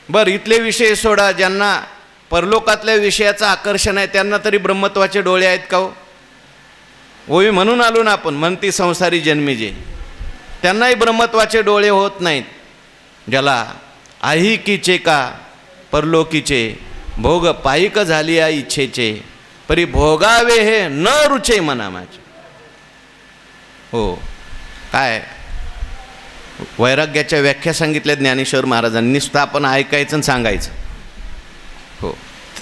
बरं इथले विषय सोडा, ज्यांना परलोकातल्या विषयाचं आकर्षण आहे त्यांना तरी ब्रह्मत्वाचे डोळे आहेत का हो? ओवी म्हणून आलो ना आपण, म्हणती संसारी जन्मी जे, त्यांनाही ब्रह्मत्वाचे डोळे होत नाहीत. ज्याला आहिकीचे का परलोकीचे भोग पायिक झाली या इच्छेचे, परी भोगावे हे न रुचे मना माझे. हो काय वैराग्याच्या व्याख्या सांगितल्या ज्ञानेश्वर महाराजांनी. नुसतं आपण ऐकायचं आणि सांगायचं. हो,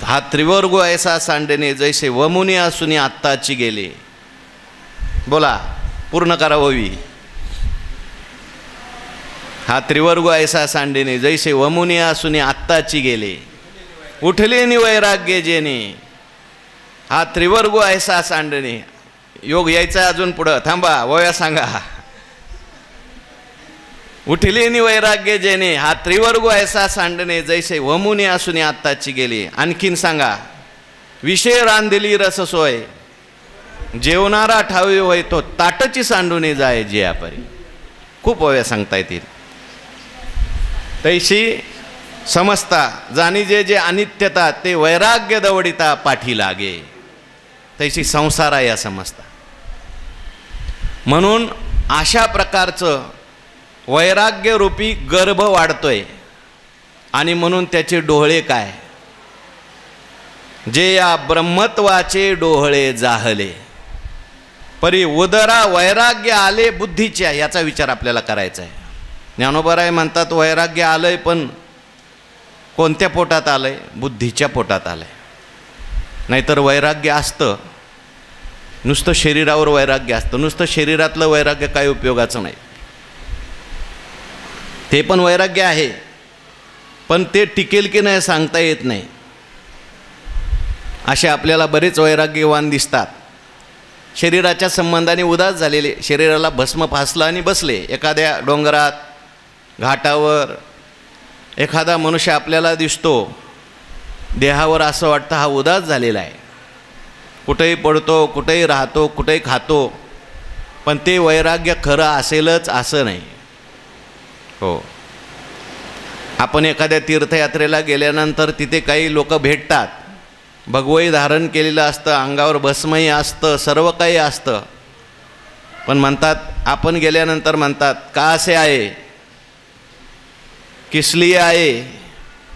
हा त्रिवर्ग ऐसा सांडणे, जैसे वमुनी असूनी आत्ताची गेले. बोला पूर्ण करा ओवी. हा त्रिवर्ग ऐसा सांडणे, जैसे वमुनी असूनी आत्ताची गेले. उठले नि वैराग्य जेने. हा त्रिवर्ग ऐसा सांडणे. योग यायचा अजून पुढं, थांबा वया सांगा. उठले नि वैराग्य जेने, हा त्रिवर्ग ऐसा सांडणे, जैसे वमुनी असूनी आत्ताची गेली. आणखीन सांगा. विषय रांधिली रस सोय, जेवणारा ठावी होय, तो ताटची सांडूने जाय जे आपरी. खूप वया सांगता येतील. तैशी समजता जाणी जे जे अनित्यता, ते वैराग्य दवडिता पाठी लागे. तैशी संसार या समजता. म्हणून अशा प्रकारचं वैराग्यरूपी गर्भ वाढतोय. आणि म्हणून त्याचे डोळे काय, जे या ब्रह्मत्वाचे डोळे जाहले, परी उदरा वैराग्य आले बुद्धीच्या. याचा विचार आपल्याला करायचा आहे. ज्ञानोबराय म्हणतात वैराग्य आलंय, पण कोणत्या पोटात आलंय? बुद्धीच्या पोटात आलंय. नाहीतर वैराग्य असतं, नुसतं शरीरावर वैराग्य असतं. नुसतं शरीरातलं वैराग्य काही उपयोगाचं नाही. ते पण वैराग्य आहे, पण ते टिकेल की नाही सांगता येत नाही. असे आपल्याला बरेच वैराग्यवान दिसतात. शरीराच्या संबंधाने उदास झालेले, शरीराला भस्म फासलं आणि बसले. एखाद्या डोंगरात घाटावर एखादा मनुष्य आपल्याला दिसतो, देहावर असं वाटतं हा उदास झालेला आहे. कुठेही पडतो, कुठेही राहतो, कुठेही खातो, पण ते वैराग्य खरं असेलच असं नाही. हो, आपण एखाद्या तीर्थयात्रेला गेल्यानंतर तिथे काही लोक भेटतात, भगवई धारण केलेलं असतं, अंगावर भस्मही असतं, सर्व काही असतं, पण म्हणतात, आपण गेल्यानंतर म्हणतात का असे आहे, किसलिए आहे.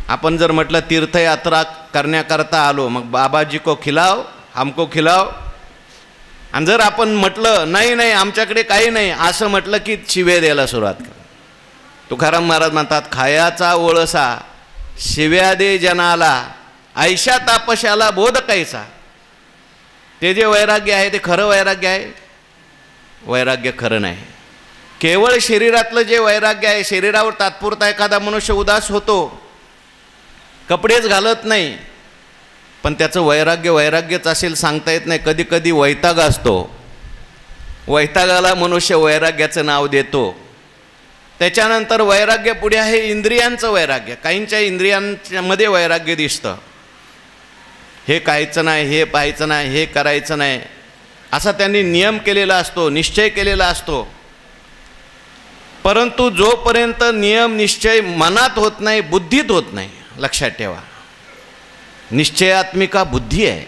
आपण जर म्हटलं तीर्थयात्रा करण्याकरता आलो, मग बाबाजी को खिलाव, हमको खिलाव. आणि जर आपण म्हटलं नाही नाही आमच्याकडे काही नाही असं म्हटलं की शिव्या द्यायला सुरुवात कर. तुकाराम महाराज म्हणतात, खायाचा ओळसा शिव्या दे जनाला, ऐशा तापशाला बोध कैसा. ते जे वैराग्य आहे ते खरं वैराग्य आहे? वैराग्य खरं नाही. केवळ शरीरातलं जे वैराग्य आहे, शरीरावर तात्पुरता एखादा मनुष्य उदास होतो, कपडेच घालत नाही, पण त्याचं वैराग्य वैराग्यच असेल सांगता येत नाही. कधी कधी वैताग असतो, वैतागाला मनुष्य वैराग्याचं नाव देतो. त्याच्यानंतर वैराग्य पुढे आहे इंद्रियांचं वैराग्य. काहींच्या इंद्रियांमध्ये वैराग्य दिसतं. हे खायचं नाही, हे पाहायचं नाही, हे करायचं नाही, असा त्यांनी नियम केलेला असतो, निश्चय केलेला असतो. परंतु जोपर्यंत नियम निश्चय मनात होत नाही, बुद्धीत होत नाही, लक्षात ठेवा, निश्चयात्मिका बुद्धी आहे.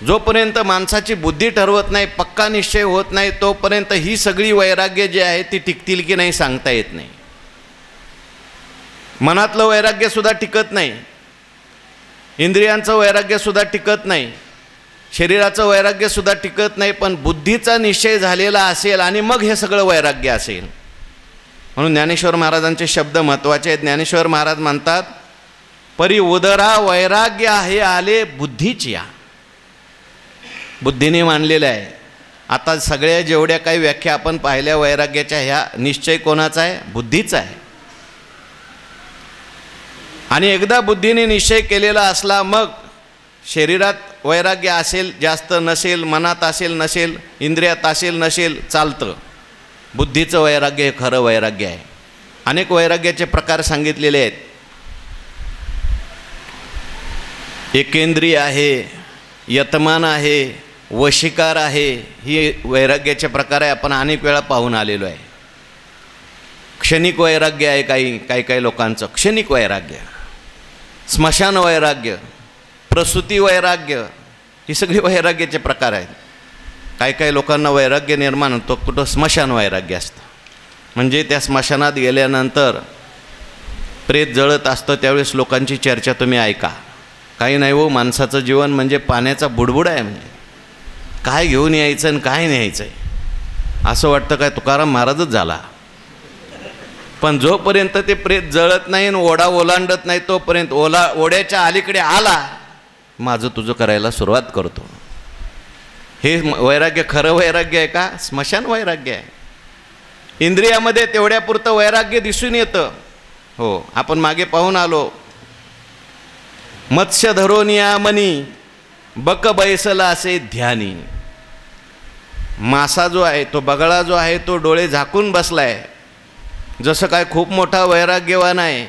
जोपर्यंत माणसाची बुद्धी ठरवत नाही, पक्का निश्चय होत नाही, तोपर्यंत ही सगळी वैराग्य जी आहे ती टिकतील की नाही सांगता येत नाही. मनातलं वैराग्य सुद्धा टिकत नाही, इंद्रियांचं वैराग्य सुद्धा टिकत नाही, शरीराचं वैराग्य सुद्धा टिकत नाही. पण बुद्धीचा निश्चय झालेला असेल आणि मग हे सगळं वैराग्य असेल. म्हणून ज्ञानेश्वर महाराजांचे शब्द महत्त्वाचे आहेत. ज्ञानेश्वर महाराज म्हणतात, परी उदरा वैराग्य आहे आले बुद्धीच्या. बुद्धीने मानलेलं आहे. आता सगळ्या जेवढ्या काही व्याख्या आपण पाहिल्या वैराग्याच्या, ह्या निश्चय कोणाचा आहे? बुद्धीचा आहे. आणि एकदा बुद्धीने निश्चय केलेला असला, मग शरीरात वैराग्य असेल जास्त नसेल, मनात असेल नसेल, इंद्रियात असेल नसेल, चालतं. बुद्धीचं वैराग्य हे खरं वैराग्य आहे. अनेक वैराग्याचे प्रकार सांगितलेले आहेत. एकेंद्रिय आहे, यतमान आहे, वशिकार आहे, ही वैराग्याचे प्रकार आहे. आपण अनेक वेळा पाहून आलेलो आहे. क्षणिक वैराग्य आहे काही लोकांचं, क्षणिक वैराग्य, स्मशान वैराग्य, प्रसूती वैराग्य, ही सगळी वैराग्याचे प्रकार आहेत. काही लोकांना वैराग्य निर्माण होतो, कुठं स्मशान वैराग्य असतं. म्हणजे त्या स्मशानात गेल्यानंतर प्रेत जळत असतं, त्यावेळेस लोकांची चर्चा तुम्ही ऐका. काही नाही हो, माणसाचं जीवन म्हणजे पाण्याचा बुडबुड आहे. म्हणजे काय घेऊन यायचं आणि काय न्यायचं आहे असं वाटतं. काय तुकाराम महाराजच झाला. पण जोपर्यंत ते प्रेत जळत नाही आणि ओढा ओलांडत नाही, तोपर्यंत ओढ्याच्या अलीकडे आला, माझं तुझं करायला सुरुवात करतो. हे वैराग्य खरं वैराग्य आहे का? स्मशान वैराग्य आहे. इंद्रियामध्ये तेवढ्यापुरतं वैराग्य दिसून येतं. हो, आपण मागे पाहून आलो. मत्स्य धरोनिया मनी बक बैसला असे ध्यानी. मासा जो आहे, तो बगळा जो आहे, तो डोळे झाकून बसलाय. जसं काय खूप मोठा वैराग्यवान आहे,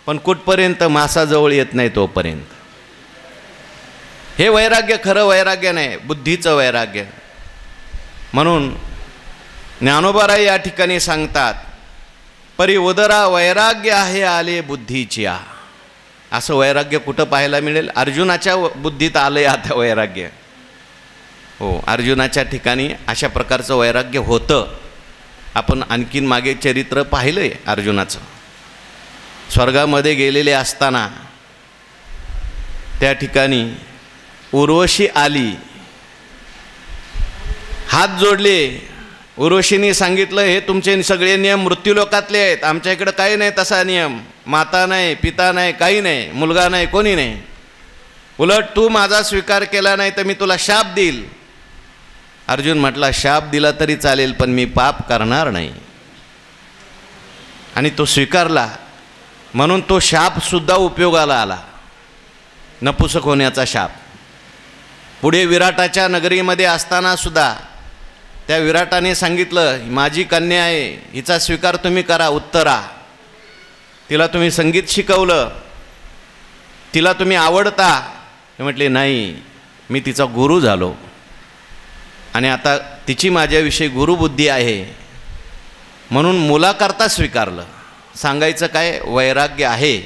पण कुठपर्यंत मासा जवळ येत नाही तोपर्यंत. हे वैराग्य खरं वैराग्य नाही, बुद्धीचं वैराग्य. म्हणून ज्ञानोबाराय या ठिकाणी सांगतात, परी उदरा वैराग्य आहे आले बुद्धीच्या. असं वैराग्य कुठं पाहायला मिळेल? अर्जुनाच्या बुद्धीत आलंय आता वैराग्य. हो, अर्जुनाच्या ठिकाणी अशा प्रकारचं वैराग्य होतं. आपण आणखीन मागे चरित्र पाहिलं आहे अर्जुनाचं. स्वर्गामध्ये गेलेले असताना त्या ठिकाणी उर्वशी आली, हात जोडले. उर्वशीने सांगितलं, हे तुमचे सगळे नियम मृत्यूलोकातले आहेत, आमच्या इकडं काही नाही तसा नियम. माता नाही, पिता नाही, काही नाही, मुलगा नाही, कोणी नाही. उलट तू माझा स्वीकार केला नाही तर मी तुला शाप देईल. अर्जुन म्हटला, शाप दिला तरी चालेल, पण मी पाप करणार नाही. आणि तो स्वीकारला. म्हणून तो शापसुद्धा उपयोगाला आला, नपुसक होण्याचा शाप. पुढे विराटाच्या नगरीमध्ये असताना सुद्धा त्या विराटाने सांगितलं, माझी कन्या आहे, हिचा स्वीकार तुम्ही करा, उत्तरा. तिला तुम्ही संगीत शिकवलं, तिला तुम्ही आवडता. ते म्हटले, नाही, मी तिचा गुरु झालो आणि आता तिची माझ्याविषयी गुरुबुद्धी आहे, म्हणून मुलाकरता स्वीकारलं. सांगायचं काय? वैराग्य आहे.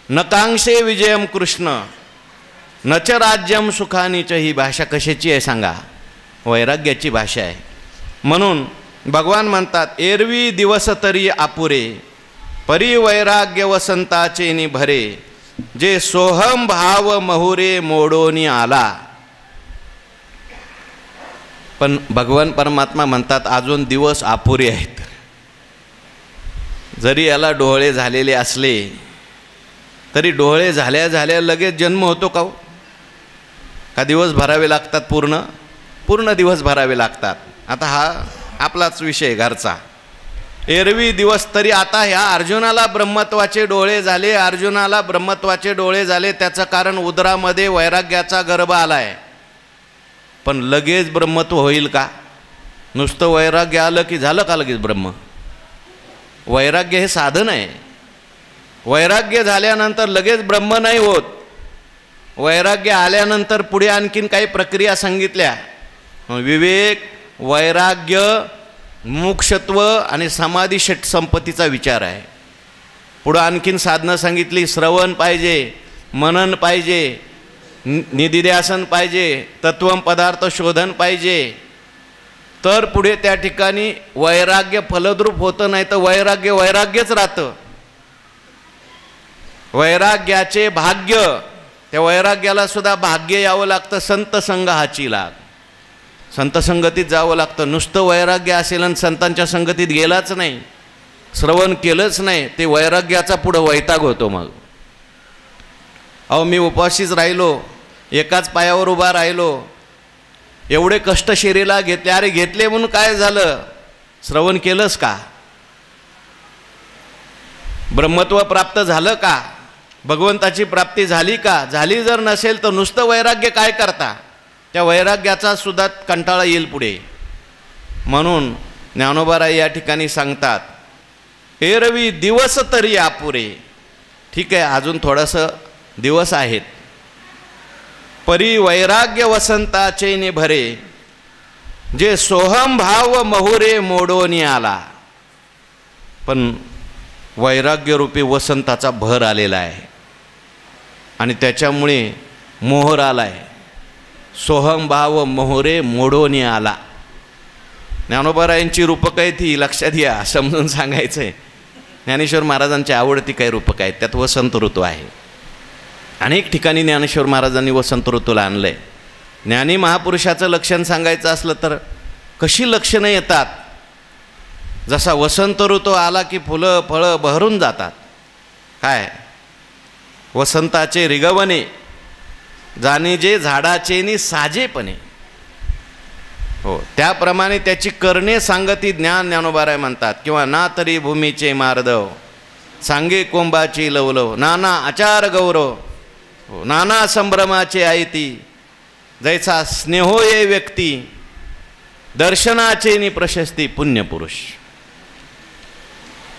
न कांक्षे विजयम कृष्ण न च राज्यम सुखानीच. ही भाषा कशाची आहे सांगा? वैराग्याची भाषा आहे. म्हणून भगवान म्हणतात, एरवी दिवस तरी आपुरे परी वैराग्य वसंताचे नि भरे. जे सोहम भाव महुरे मोडोनी आला. पण भगवान परमात्मा म्हणतात, अजून दिवस अपुरे आहेत. जरी याला डोळे झालेले असले तरी डोळे झाल्या झाल्या लगेच जन्म होतो का? का दिवस भरावे लागतात? पूर्ण दिवस भरावे लागतात. आता हा आपलाच विषय घरचा. एरवी दिवस तरी आता ह्या अर्जुनाला ब्रह्मत्वाचे डोळे झाले, अर्जुनाला ब्रह्मत्वाचे डोळे झाले त्याचं कारण उदरामध्ये वैराग्याचा गर्भ आलाय. पण लगेच ब्रह्मत्व होईल का? नुसतं वैराग्य आलं की झालं का लगेच ब्रह्म? वैराग्य हे साधन आहे. वैराग्य झाल्यानंतर लगेच ब्रह्म नाही होत. वैराग्य आल्यानंतर पुढे आणखीन काही प्रक्रिया सांगितल्या. विवेक, वैराग्य, मोक्षत्व आणि समाधी षट संपत्तीचा विचार आहे. पुढं आणखीन साधनं सांगितली. श्रवण पाहिजे, मनन पाहिजे, निधिध्यासन पाहिजे, तत्वम पदार्थ शोधन पाहिजे. तर पुढे त्या ठिकाणी वैराग्य फलद्रूप होतं. नाही तर वैराग्य वैराग्यच राहतं. वैराग्याचे भाग्य, त्या वैराग्याला सुद्धा भाग्य यावं लागतं. संत संग हाची लाग, संत संगतीत जावं लागतं. नुसतं वैराग्य असेल आणि संतांच्या संगतीत गेलाच नाही, श्रवण केलंच नाही, ते वैराग्याचा पुढं वैताग होतो. मग अहो मी उपाशीच राहिलो, एकाच पायावर उभा राहिलो, एवढे कष्ट शरीराला घेतले. अरे घेतले म्हणून काय झालं? श्रवण केलंस का? ब्रह्मत्व प्राप्त झालं का? भगवंताची प्राप्ती झाली का? झाली जर नसेल तर नुसतं वैराग्य काय करता? त्या वैराग्याचा सुद्धा कंटाळा येईल पुढे. म्हणून ज्ञानोबाराय या ठिकाणी सांगतात, एरवी दिवस तरी अपुरे. ठीक आहे, अजून थोडंसं दिवस आहेत. परी वैराग्य वसंताचे ने भरे, जे सोहम भाव महुरे मोडोनी आला. पण वैराग्यरूपी वसंताचा भर आलेला आहे आणि त्याच्यामुळे मोहर आलाय. सोहम भाव मोहरे मोडोनी आला. ज्ञानोबारायांची रूपक आहे ती, लक्षात घ्या, समजून सांगायचं आहे. ज्ञानेश्वर महाराजांची आवडती काही रूपक आहेत, त्यात वसंत ऋतू आहे. अनेक ठिकाणी ज्ञानेश्वर महाराजांनी वसंत ऋतूला आणलं आहे. ज्ञानी महापुरुषाचं लक्षण सांगायचं असलं तर कशी लक्षणं येतात? जसा वसंत ऋतू आला की फुलं फळं बहरून जातात. काय? वसंताचे रिगवणे जाणे जे झाडाचे नि साजेपणे. हो, त्याप्रमाणे त्याची करणे सांगती ज्ञान ज्ञानोबाराय म्हणतात. किंवा ना तरी भूमीचे मार्दव सांगे कोंबाची लवलव, नाना आचार गौरव, हो, नाना संभ्रमाचे आयती, जैसा स्नेहो ये व्यक्ती, दर्शनाचे नि प्रशस्ती पुण्यपुरुष.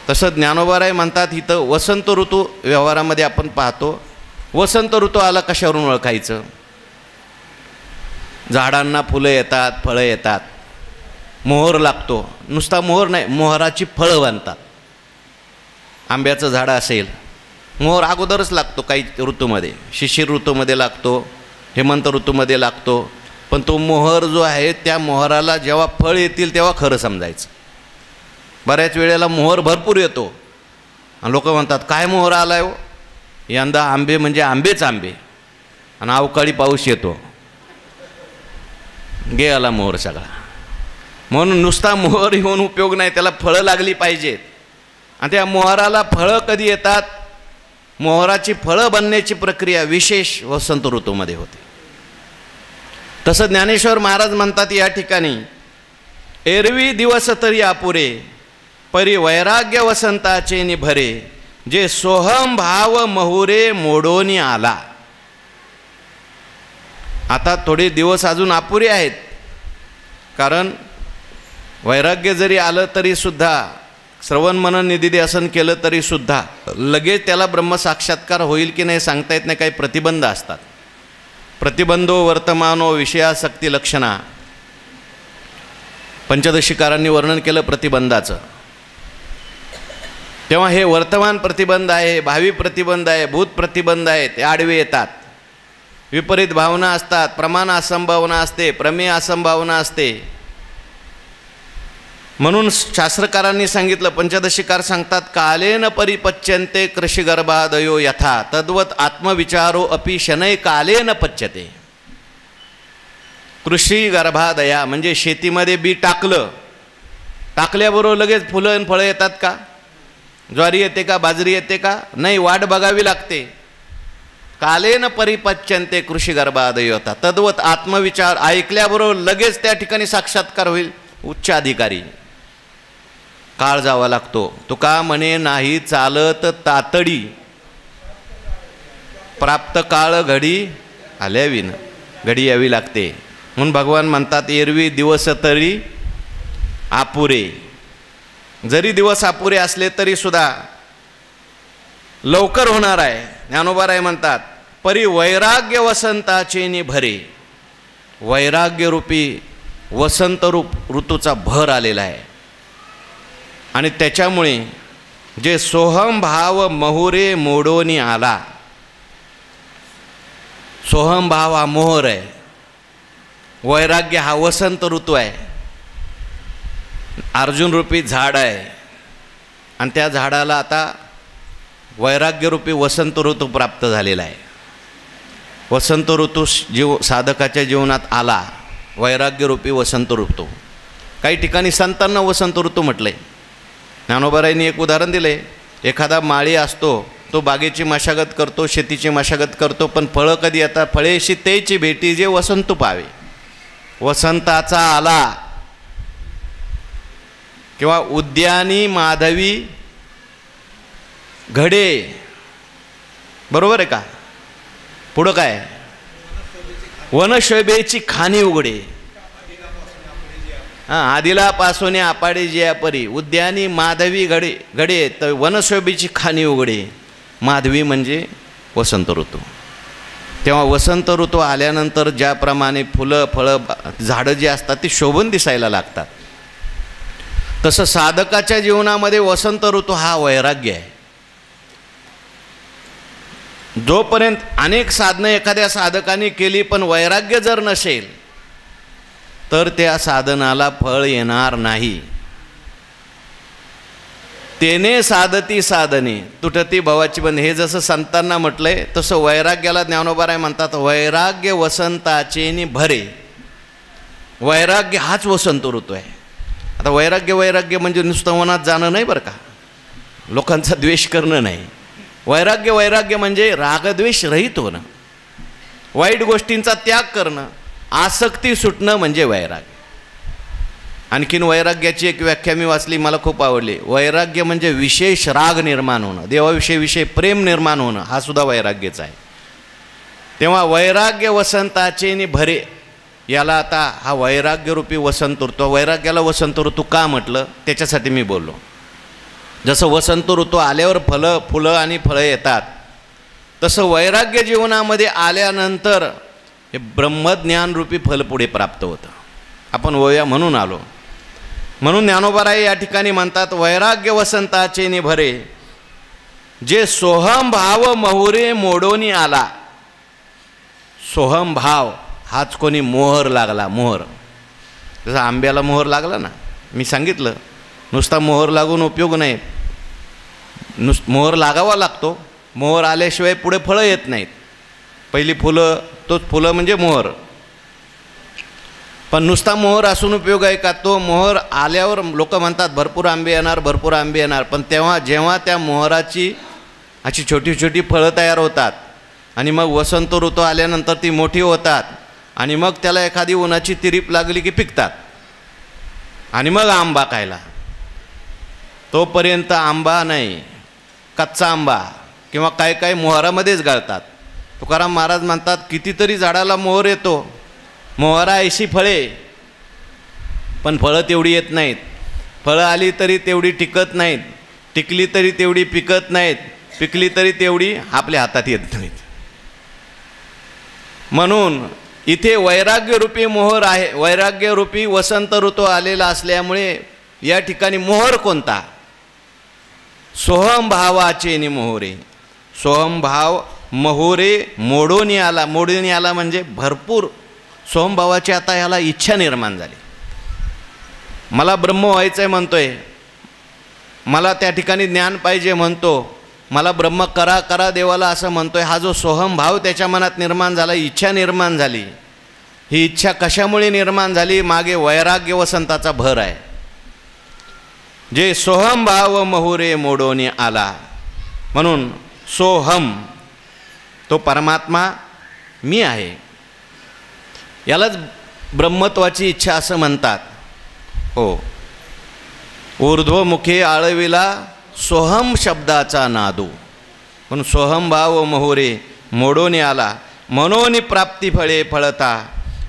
तसं ज्ञानोबाराय म्हणतात. इथं वसंत ऋतू व्यवहारामध्ये आपण पाहतो. वसंत ऋतू आला कशावरून ओळखायचं? झाडांना फुलं येतात, फळं येतात, मोहर लागतो. नुसता मोहर नाही, मोहराची फळं बनतात. आंब्याचं झाड असेल, मोहर अगोदरच लागतो काही ऋतूमध्ये. शिशिर ऋतूमध्ये लागतो, हेमंत ऋतूमध्ये लागतो. पण तो मोहर जो आहे त्या मोहराला जेव्हा फळ येतील तेव्हा खरं समजायचं. बऱ्याच वेळेला मोहर भरपूर येतो आणि लोक म्हणतात काय मोहर आलाय हो, यंदा आंबे म्हणजे आंबेच आंबे, आणि अवकाळी पाऊस येतो, गेला मोहर सगळा. म्हणून नुसता मोहर येऊन उपयोग नाही, त्याला फळं लागली पाहिजेत. आणि त्या मोहराला फळं कधी येतात? मोहराची फळं बनण्याची प्रक्रिया विशेष वसंत ऋतूमध्ये होते. तसं ज्ञानेश्वर महाराज म्हणतात या ठिकाणी, एरवी दिवस तरी अपुरे, परी वैराग्य वसंताचे निभरे, जे सोहम भाव महुरे मोडोनी आला. आता थोडे दिवस अजून अपुरे आहेत, कारण वैराग्य जरी आलं तरी सुद्धा, श्रवण मनन निधिध्यासन केलं तरी सुद्धा लगेच त्याला ब्रह्मसाक्षात्कार होईल की नाही सांगता येत नाही. काही प्रतिबंध असतात. प्रतिबंधो वर्तमानो विषयासक्ती लक्षणा, पंचदशीकारांनी वर्णन केलं प्रतिबंधाचं. तेव्हा हे वर्तमान प्रतिबंध आहे, भावी प्रतिबंध आहे, भूत प्रतिबंध आहे, ते आडवे येतात. विपरीत भावना असतात, प्रमाण असंभावना असते, प्रमेय असंभावना असते. म्हणून शास्त्रकारांनी सांगितलं, पंचदशीकार सांगतात, कालेन परिपच्यन्ते कृषिगर्भादयो यथा तद्वत आत्मविचारो अपि शनै कालेन पच्यते. कृषिगर्भादया म्हणजे शेतीमध्ये बी टाकलं, टाकल्याबरोबर लगेच फुलं आणि फळं येतात का? ज्वारी येते का? बाजरी येते का? नाही, वाट बघावी लागते. कालेन परिपच्यन्ते कृषिगर्भादयो यथा तद्वत आत्मविचार ऐकल्याबरोबर लगेच त्या ठिकाणी साक्षात्कार होईल. उच्च अधिकारी काळ जावा लागतो. तुका म्हणे नाही चालत तातडी, प्राप्त काळ घडी आल्याविन. घडी यावी लागते. म्हणून भगवान म्हणतात एरवी दिवस तरी अपुरे. जरी दिवस अपुरे असले तरी सुद्धा लवकर होणार आहे. ज्ञानोबाराय म्हणतात परी वैराग्य वसंताचे नि भरे. वैराग्यरूपी वसंत ऋतूचा भर आलेला आहे. आणि त्याच्यामुळे जे सोहम भाव महुरे मोडोनी आला. सोहम भाव हा मोहर आहे, वैराग्य हा वसंत ऋतू आहे. अर्जुन रूपी झाड आहे आणि त्या झाडाला आता वैराग्यरूपी वसंत ऋतू प्राप्त झालेला आहे. वसंत ऋतू साधकाच्या जीवनात आला, वैराग्यरूपी वसंत ऋतू. काही ठिकाणी संतांना वसंत ऋतू म्हटले. ज्ञानोबारायांनी एक उदाहरण दिले. एखादा माळी असतो, तो बागेची मशागत करतो, शेतीची मशागत करतो, पण फळं कधी येतात? फळेशी तेची भेटी जे वसंत पावे. वसंताचा आला. किंवा उद्यानी माधवी घडे. बरोबर आहे का? पुढं काय? वनशोभेची खाणी उघडे. आदिलापासून आपाडे जे परी. उद्यानी माधवी घडे घडे तर वनशोभेची खाणी उघडे. माधवी म्हणजे वसंत ऋतू. तेव्हा वसंत ऋतू आल्यानंतर ज्याप्रमाणे फुलं फळं झाडं जी असतात ती शोभून दिसायला लागतात, तसं साधकाच्या जीवनामध्ये वसंत ऋतू हा वैराग्य आहे. जोपर्यंत अनेक साधनं एखाद्या साधकाने केली पण वैराग्य जर नसेल तर त्या साधनाला फळ येणार नाही. तेने साधती साधने तुटती भवाची बंध. हे जसं संतांना म्हटलंय तसं वैराग्याला ज्ञानोबाराय म्हणतात वैराग्य वसंताचे नि भरे. वैराग्य हाच वसंत ऋतू आहे. आता वैराग्य म्हणजे नुसतं वनात जाणं नाही बरं का, लोकांचा द्वेष करणं नाही. वैराग्य म्हणजे रागद्वेष रहित होणं, वाईट गोष्टींचा त्याग करणं, आसक्ती सुटणं म्हणजे वैराग्य. आणखीन वैराग्याची एक व्याख्या मी वाचली, मला खूप आवडली. वैराग्य म्हणजे विशेष राग निर्माण होणं, देवाविषयी प्रेम निर्माण होणं, हा सुद्धा वैराग्यच आहे. तेव्हा वैराग्य वसंताचे नि भरे, याला आता हा वैराग्यरूपी वसंत ऋतू. वैराग्याला वसंत ऋतू का म्हटलं त्याच्यासाठी मी बोललो. जसं वसंत ऋतू आल्यावर फुलं आणि फळं येतात, तसं वैराग्य जीवनामध्ये आल्यानंतर हे ब्रह्मज्ञानरूपी फल पुढे प्राप्त होतं. आपण वया म्हणून आलो. म्हणून ज्ञानोबाराय या ठिकाणी म्हणतात वैराग्य वसंताचे नि भरे, जे सोहम भाव महुरे मोडोनी आला. सोहम भाव हाच कोणी मोहर लागला. मोहर जसं आंब्याला मोहर लागला ना, मी सांगितलं नुसता मोहर लागून उपयोग नाही. मोहर लागावा लागतो. मोहर आल्याशिवाय पुढे फळं येत नाहीत. पहिली फुलं, तोच फुलं म्हणजे मोहर. पण नुसता मोहर असून उपयोग आहे का? तो मोहर आल्यावर लोक म्हणतात भरपूर आंबे येणार, भरपूर आंबे येणार. पण जेव्हा त्या मोहराची अशी छोटी छोटी फळं तयार होतात आणि मग वसंत ऋतू आल्यानंतर ती मोठी होतात आणि मग त्याला एखादी उन्हाची तिरीप लागली की पिकतात आणि मग आंबा खायला. तोपर्यंत आंबा नाही, कच्चा आंबा किंवा काय मोहरामध्येच गाळतात. तुकाराम महाराज म्हणतात कितीतरी झाडाला मोहर येतो, मोहरा ऐशी फळे, पण फळं तेवढी येत नाहीत. फळं आली तरी तेवढी टिकत नाहीत, टिकली तरी तेवढी पिकत नाहीत, पिकली तरी तेवढी आपल्या हातात येत नाहीत. म्हणून इथे वैराग्यरूपी मोहर आहे. वैराग्यरूपी वसंत ऋतू आलेला असल्यामुळे या ठिकाणी मोहर कोणता? सोहम भावाचे नि मोहरे. सोहम भाव मोहरे मोडून आला. मोडून आला म्हणजे भरपूर सोहमभावाची आता ह्याला इच्छा निर्माण झाली. मला ब्रह्म व्हायचं आहे म्हणतोय, मला त्या ठिकाणी ज्ञान पाहिजे म्हणतो, मला ब्रह्म करा देवाला असं म्हणतोय. हा जो सोहमभाव त्याच्या मनात निर्माण झाला, इच्छा निर्माण झाली. ही इच्छा कशामुळे निर्माण झाली? मागे वैराग्य वसंताचा भर आहे. जे सोहमभाव मोहरे मोडोनी आला. म्हणून सोहम तो परमात्मा मी आहे, यालाच ब्रह्मत्वाची इच्छा असं म्हणतात. हो, ऊर्ध्वमुखे आळविला सोहम शब्दाचा नादू, पण सोहम भाव मोहोरे मोडून आला, मनोनी प्राप्ती फळे फळता,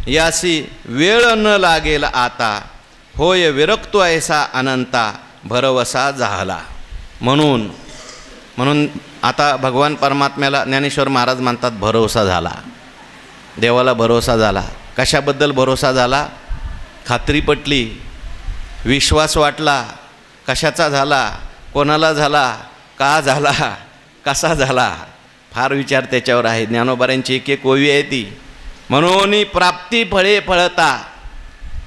यासी वेळ न लागेल आता, होय विरक्तो ऐसा अनंता भरवसा झाला. म्हणून आता भगवान परमात्म्याला ज्ञानेश्वर महाराज म्हणतात भरोसा झाला, देवाला भरोसा झाला. कशाबद्दल भरोसा झाला? खात्री पटली, विश्वास वाटला. कशाचा झाला, कोणाला झाला, का झाला, कसा झाला, फार विचार त्याच्यावर आहे. ज्ञानोबाऱ्यांची एक एक ओवी आहे ती. म्हणून प्राप्ती फळे फळता.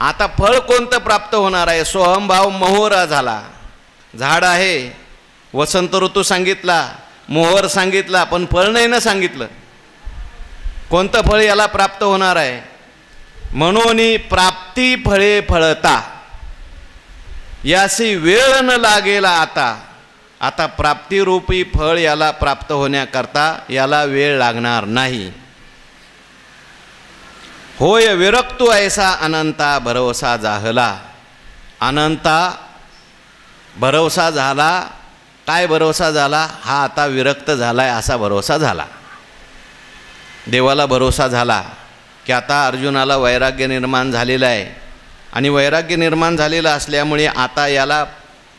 आता फळ कोणतं प्राप्त होणार आहे? सोहमभाव मोहोरा झाला. झाड आहे, वसंत ऋतू सांगितला, मोहर सांगितला, पण फळ नाही ना सांगितलं. कोणतं फळ याला प्राप्त होणार आहे? म्हणून प्राप्ती फळे फळता, यासी वेळ न लागेला आता. आता प्राप्तिरूपी फळ याला प्राप्त होण्याकरता याला वेळ लागणार नाही. होय विरक्तो ऐसा अनंता भरवसा जाहला. अनंता भरवसा झाला. काय भरवसा झाला? हा आता विरक्त झालाय असा भरवसा झाला. देवाला भरोसा झाला की आता अर्जुनाला वैराग्य निर्माण झालेलं आहे, आणि वैराग्य निर्माण झालेलं असल्यामुळे आता याला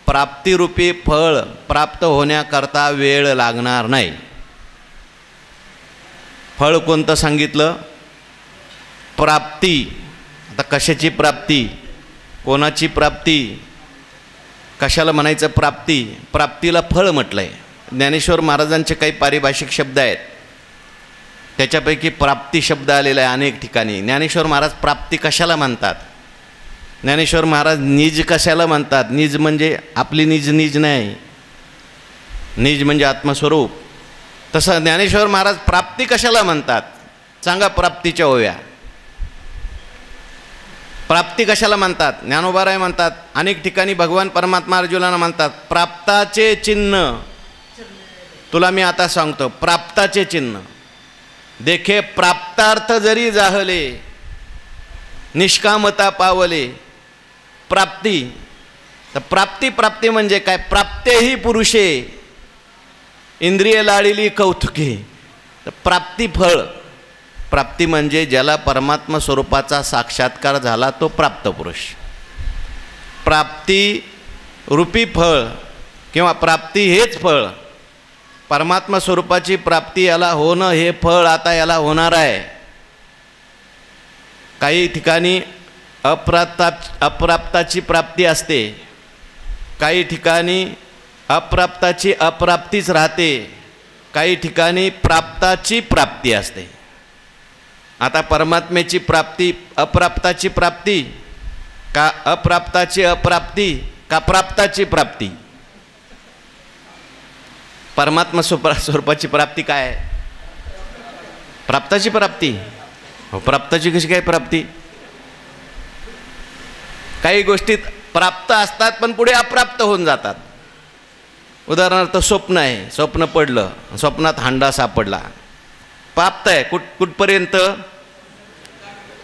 प्राप्तिरूपी फळ प्राप्त होण्याकरता वेळ लागणार नाही. फळ कोणतं सांगितलं? प्राप्ती. आता कशाची प्राप्ती, कोणाची प्राप्ती, कशाला म्हणायचं प्राप्ती? प्राप्तीला फळ म्हटलं आहे. ज्ञानेश्वर महाराजांचे काही पारिभाषिक शब्द आहेत, त्याच्यापैकी प्राप्ती शब्द आलेला आहे अनेक ठिकाणी. ज्ञानेश्वर महाराज प्राप्ती कशाला म्हणतात? ज्ञानेश्वर महाराज निज कशाला म्हणतात? निज म्हणजे आपली निज नाही, निज म्हणजे आत्मस्वरूप. तसं ज्ञानेश्वर महाराज प्राप्ती कशाला म्हणतात? सांगा प्राप्तीच्या ओव्या. प्राप्ती कशाला म्हणतात? ज्ञानोबाराय म्हणतात, अनेक ठिकाणी भगवान परमात्मा अर्जुनाला म्हणतात प्राप्ताचे चिन्ह. तुला मी आता सांगतो प्राप्ताचे चिन्ह. देखे प्राप्तार्थ जरी जाहले, निष्कामता पावले. प्राप्ती. तर प्राप्ती म्हणजे काय? प्राप्तेही पुरुषे इंद्रिय लाळिली कौतुके. तर प्राप्ती फळ. प्राप्ती म्हणजे ज्याला परमात्मा स्वरूपाचा साक्षात्कार झाला तो प्राप्त पुरुष. प्राप्ती रूपी फळ किंवा प्राप्ती हेच फळ. परमात्मा स्वरूपाची प्राप्ती याला होणं हे फळ आता याला होणार आहे. काही ठिकाणी अप्राप्ताची प्राप्ती असते, काही ठिकाणी अप्राप्ताची अप्राप्तीच राहते, काही ठिकाणी प्राप्ताची प्राप्ती असते. आता परमात्म्याची प्राप्ती अप्राप्ताची प्राप्ती का अप्राप्ताची अप्राप्ती का प्राप्ताची प्राप्ती? परमात्मा स्वरूपाची प्राप्ती काय आहे? प्राप्ताची प्राप्ती. प्राप्ताची कशी काय प्राप्ती? काही गोष्टीत प्राप्त असतात पण पुढे अप्राप्त होऊन जातात. उदाहरणार्थ स्वप्न आहे, स्वप्न पडलं, स्वप्नात हांडा सापडला, प्राप्त आहे. कुठपर्यंत?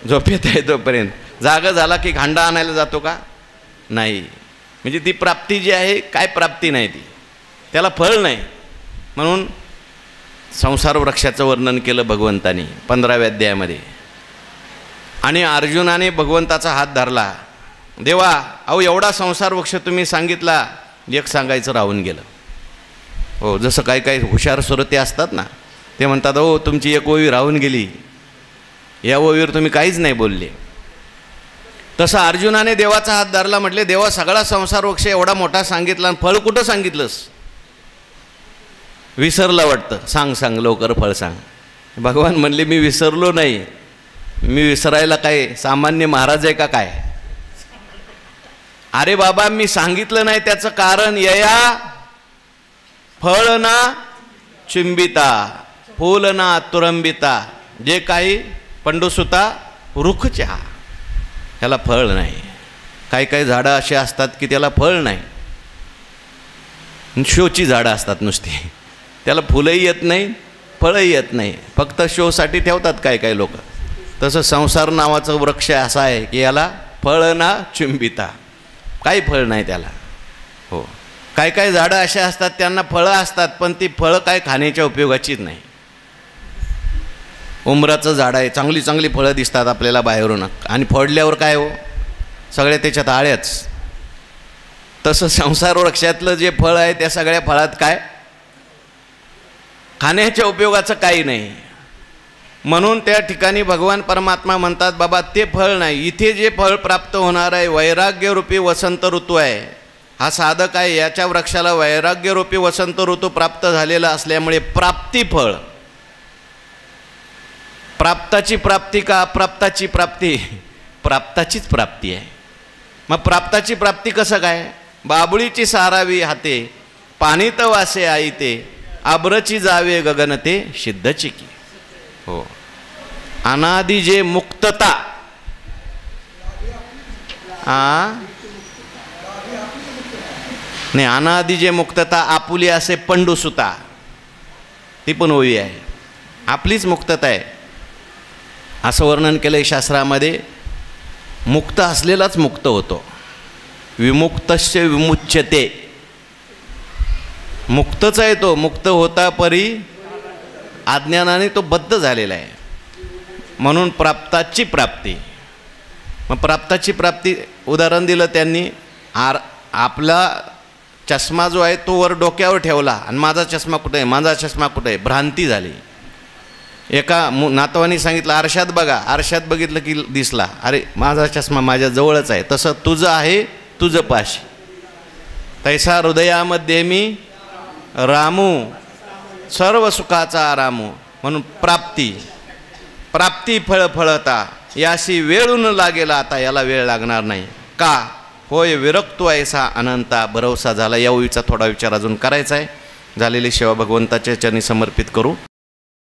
झोपेत आहे तोपर्यंत. जागा झाला की हांडा आणायला जातो का? नाही. म्हणजे ती प्राप्ती जी आहे काय प्राप्ती नाही, ती त्याला फळ नाही. म्हणून संसार वृक्षाचं वर्णन केलं भगवंतानी 15व्या अध्यायामध्ये. आणि अर्जुनाने भगवंताचा हात धरला. देवा अहो एवढा संसार वृक्ष तुम्ही सांगितला, एक सांगायचं राहून गेलं. हो, जसं काही काही हुशार सुरते असतात ना, ते म्हणतात हो तुमची एक ओवी राहून गेली, या ओवीवर तुम्ही काहीच नाही बोलले. तसं अर्जुनाने देवाचा हात धरला. म्हटले देवा सगळा संसार वृक्ष एवढा मोठा सांगितला आणि फळ कुठं सांगितलंस? विसरला वाटतं. सांग लवकर फळ सांग. भगवान म्हणले मी विसरलो नाही, मी विसरायला काय सामान्य महाराज आहे का काय? अरे बाबा मी सांगितलं नाही त्याचं कारण यया फळ ना चुंबिता फूल ना तुरंबिता. जे काही पंडुसुता रुखच्या ह्याला फळ नाही. काही काही झाडं अशी असतात की त्याला फळ नाही, शोची झाडं असतात नुसती, त्याला फुलंही येत नाही फळही येत नाही, फक्त शोसाठी ठेवतात काय काय लोक. तसं संसार नावाचं वृक्ष असा आहे की याला फळ ना चुंबिता, काही फळ नाही त्याला. हो, काय काय झाडं अशी असतात त्यांना फळं असतात, पण ती फळं काय खाण्याच्या उपयोगाचीच नाही. उंबराचं झाड आहे, चांगली चांगली फळं दिसतात आपल्याला बाहेरून, आणि फोडल्यावर काय हो, सगळ्या त्याच्यात आळ्याच. तसं संसार वृक्षातलं जे फळ आहे त्या सगळ्या फळात काय खाण्याच्या उपयोगाचं काही नाही. म्हणून त्या ठिकाणी भगवान परमात्मा म्हणतात, बाबा ते फळ नाही, इथे जे फळ प्राप्त होणार आहे वैराग्यरूपी वसंत ऋतू आहे. हा साधक आहे, याच्या वृक्षाला वैराग्यरूपी वसंत ऋतू प्राप्त झालेला असल्यामुळे प्राप्ती फळ, प्राप्ताची प्राप्ती का अप्राप्ताची प्राप्ती? प्राप्ताचीच प्राप्ती आहे. मग प्राप्ताची प्राप्ती कसं काय? बाबुळीची सारावी हाते, पाणीत वासे आई ते, आब्रची जावे गगनते सिद्धची की. हो, अनादि जे मुक्तता, नाही, अनादि जे मुक्तता आपुली असे पंडुसुता, ती पण ओवी आहे. आपलीच मुक्तता आहे असं वर्णन केलंय शास्त्रामध्ये. मुक्त असलेलाच मुक्त होतो. विमुक्तस्य विमुच्यते, मुक्तच आहे तो, मुक्त होता परी अज्ञानाने तो बद्ध झालेला आहे. म्हणून प्राप्ताची प्राप्ती. मग प्राप्ताची प्राप्ती उदाहरण दिलं त्यांनी. आपला चष्मा जो आहे तो वर डोक्यावर ठेवला आणि माझा चष्मा कुठे आहे, माझा चष्मा कुठे आहे, भ्रांती झाली. एका नातवानी सांगितलं आरशात बघा, आरशात बघितलं की दिसला, अरे माझा चष्मा माझ्या जवळच आहे. तसं तुझं आहे तुझं पाशी. तैसा हृदयामध्ये मी रामू, सर्व सुखाचा आरामू. म्हणून प्राप्ती, प्राप्ती फळ फळता, याशी वेळून लागेल आता, याला वेळ लागणार नाही. का? होय विरक्तो ऐसा अनंता, भरवसा झाला. या ओळीचा थोडा विचार अजून करायचा आहे. झालेली सेवा भगवंताच्या चरणी समर्पित करू.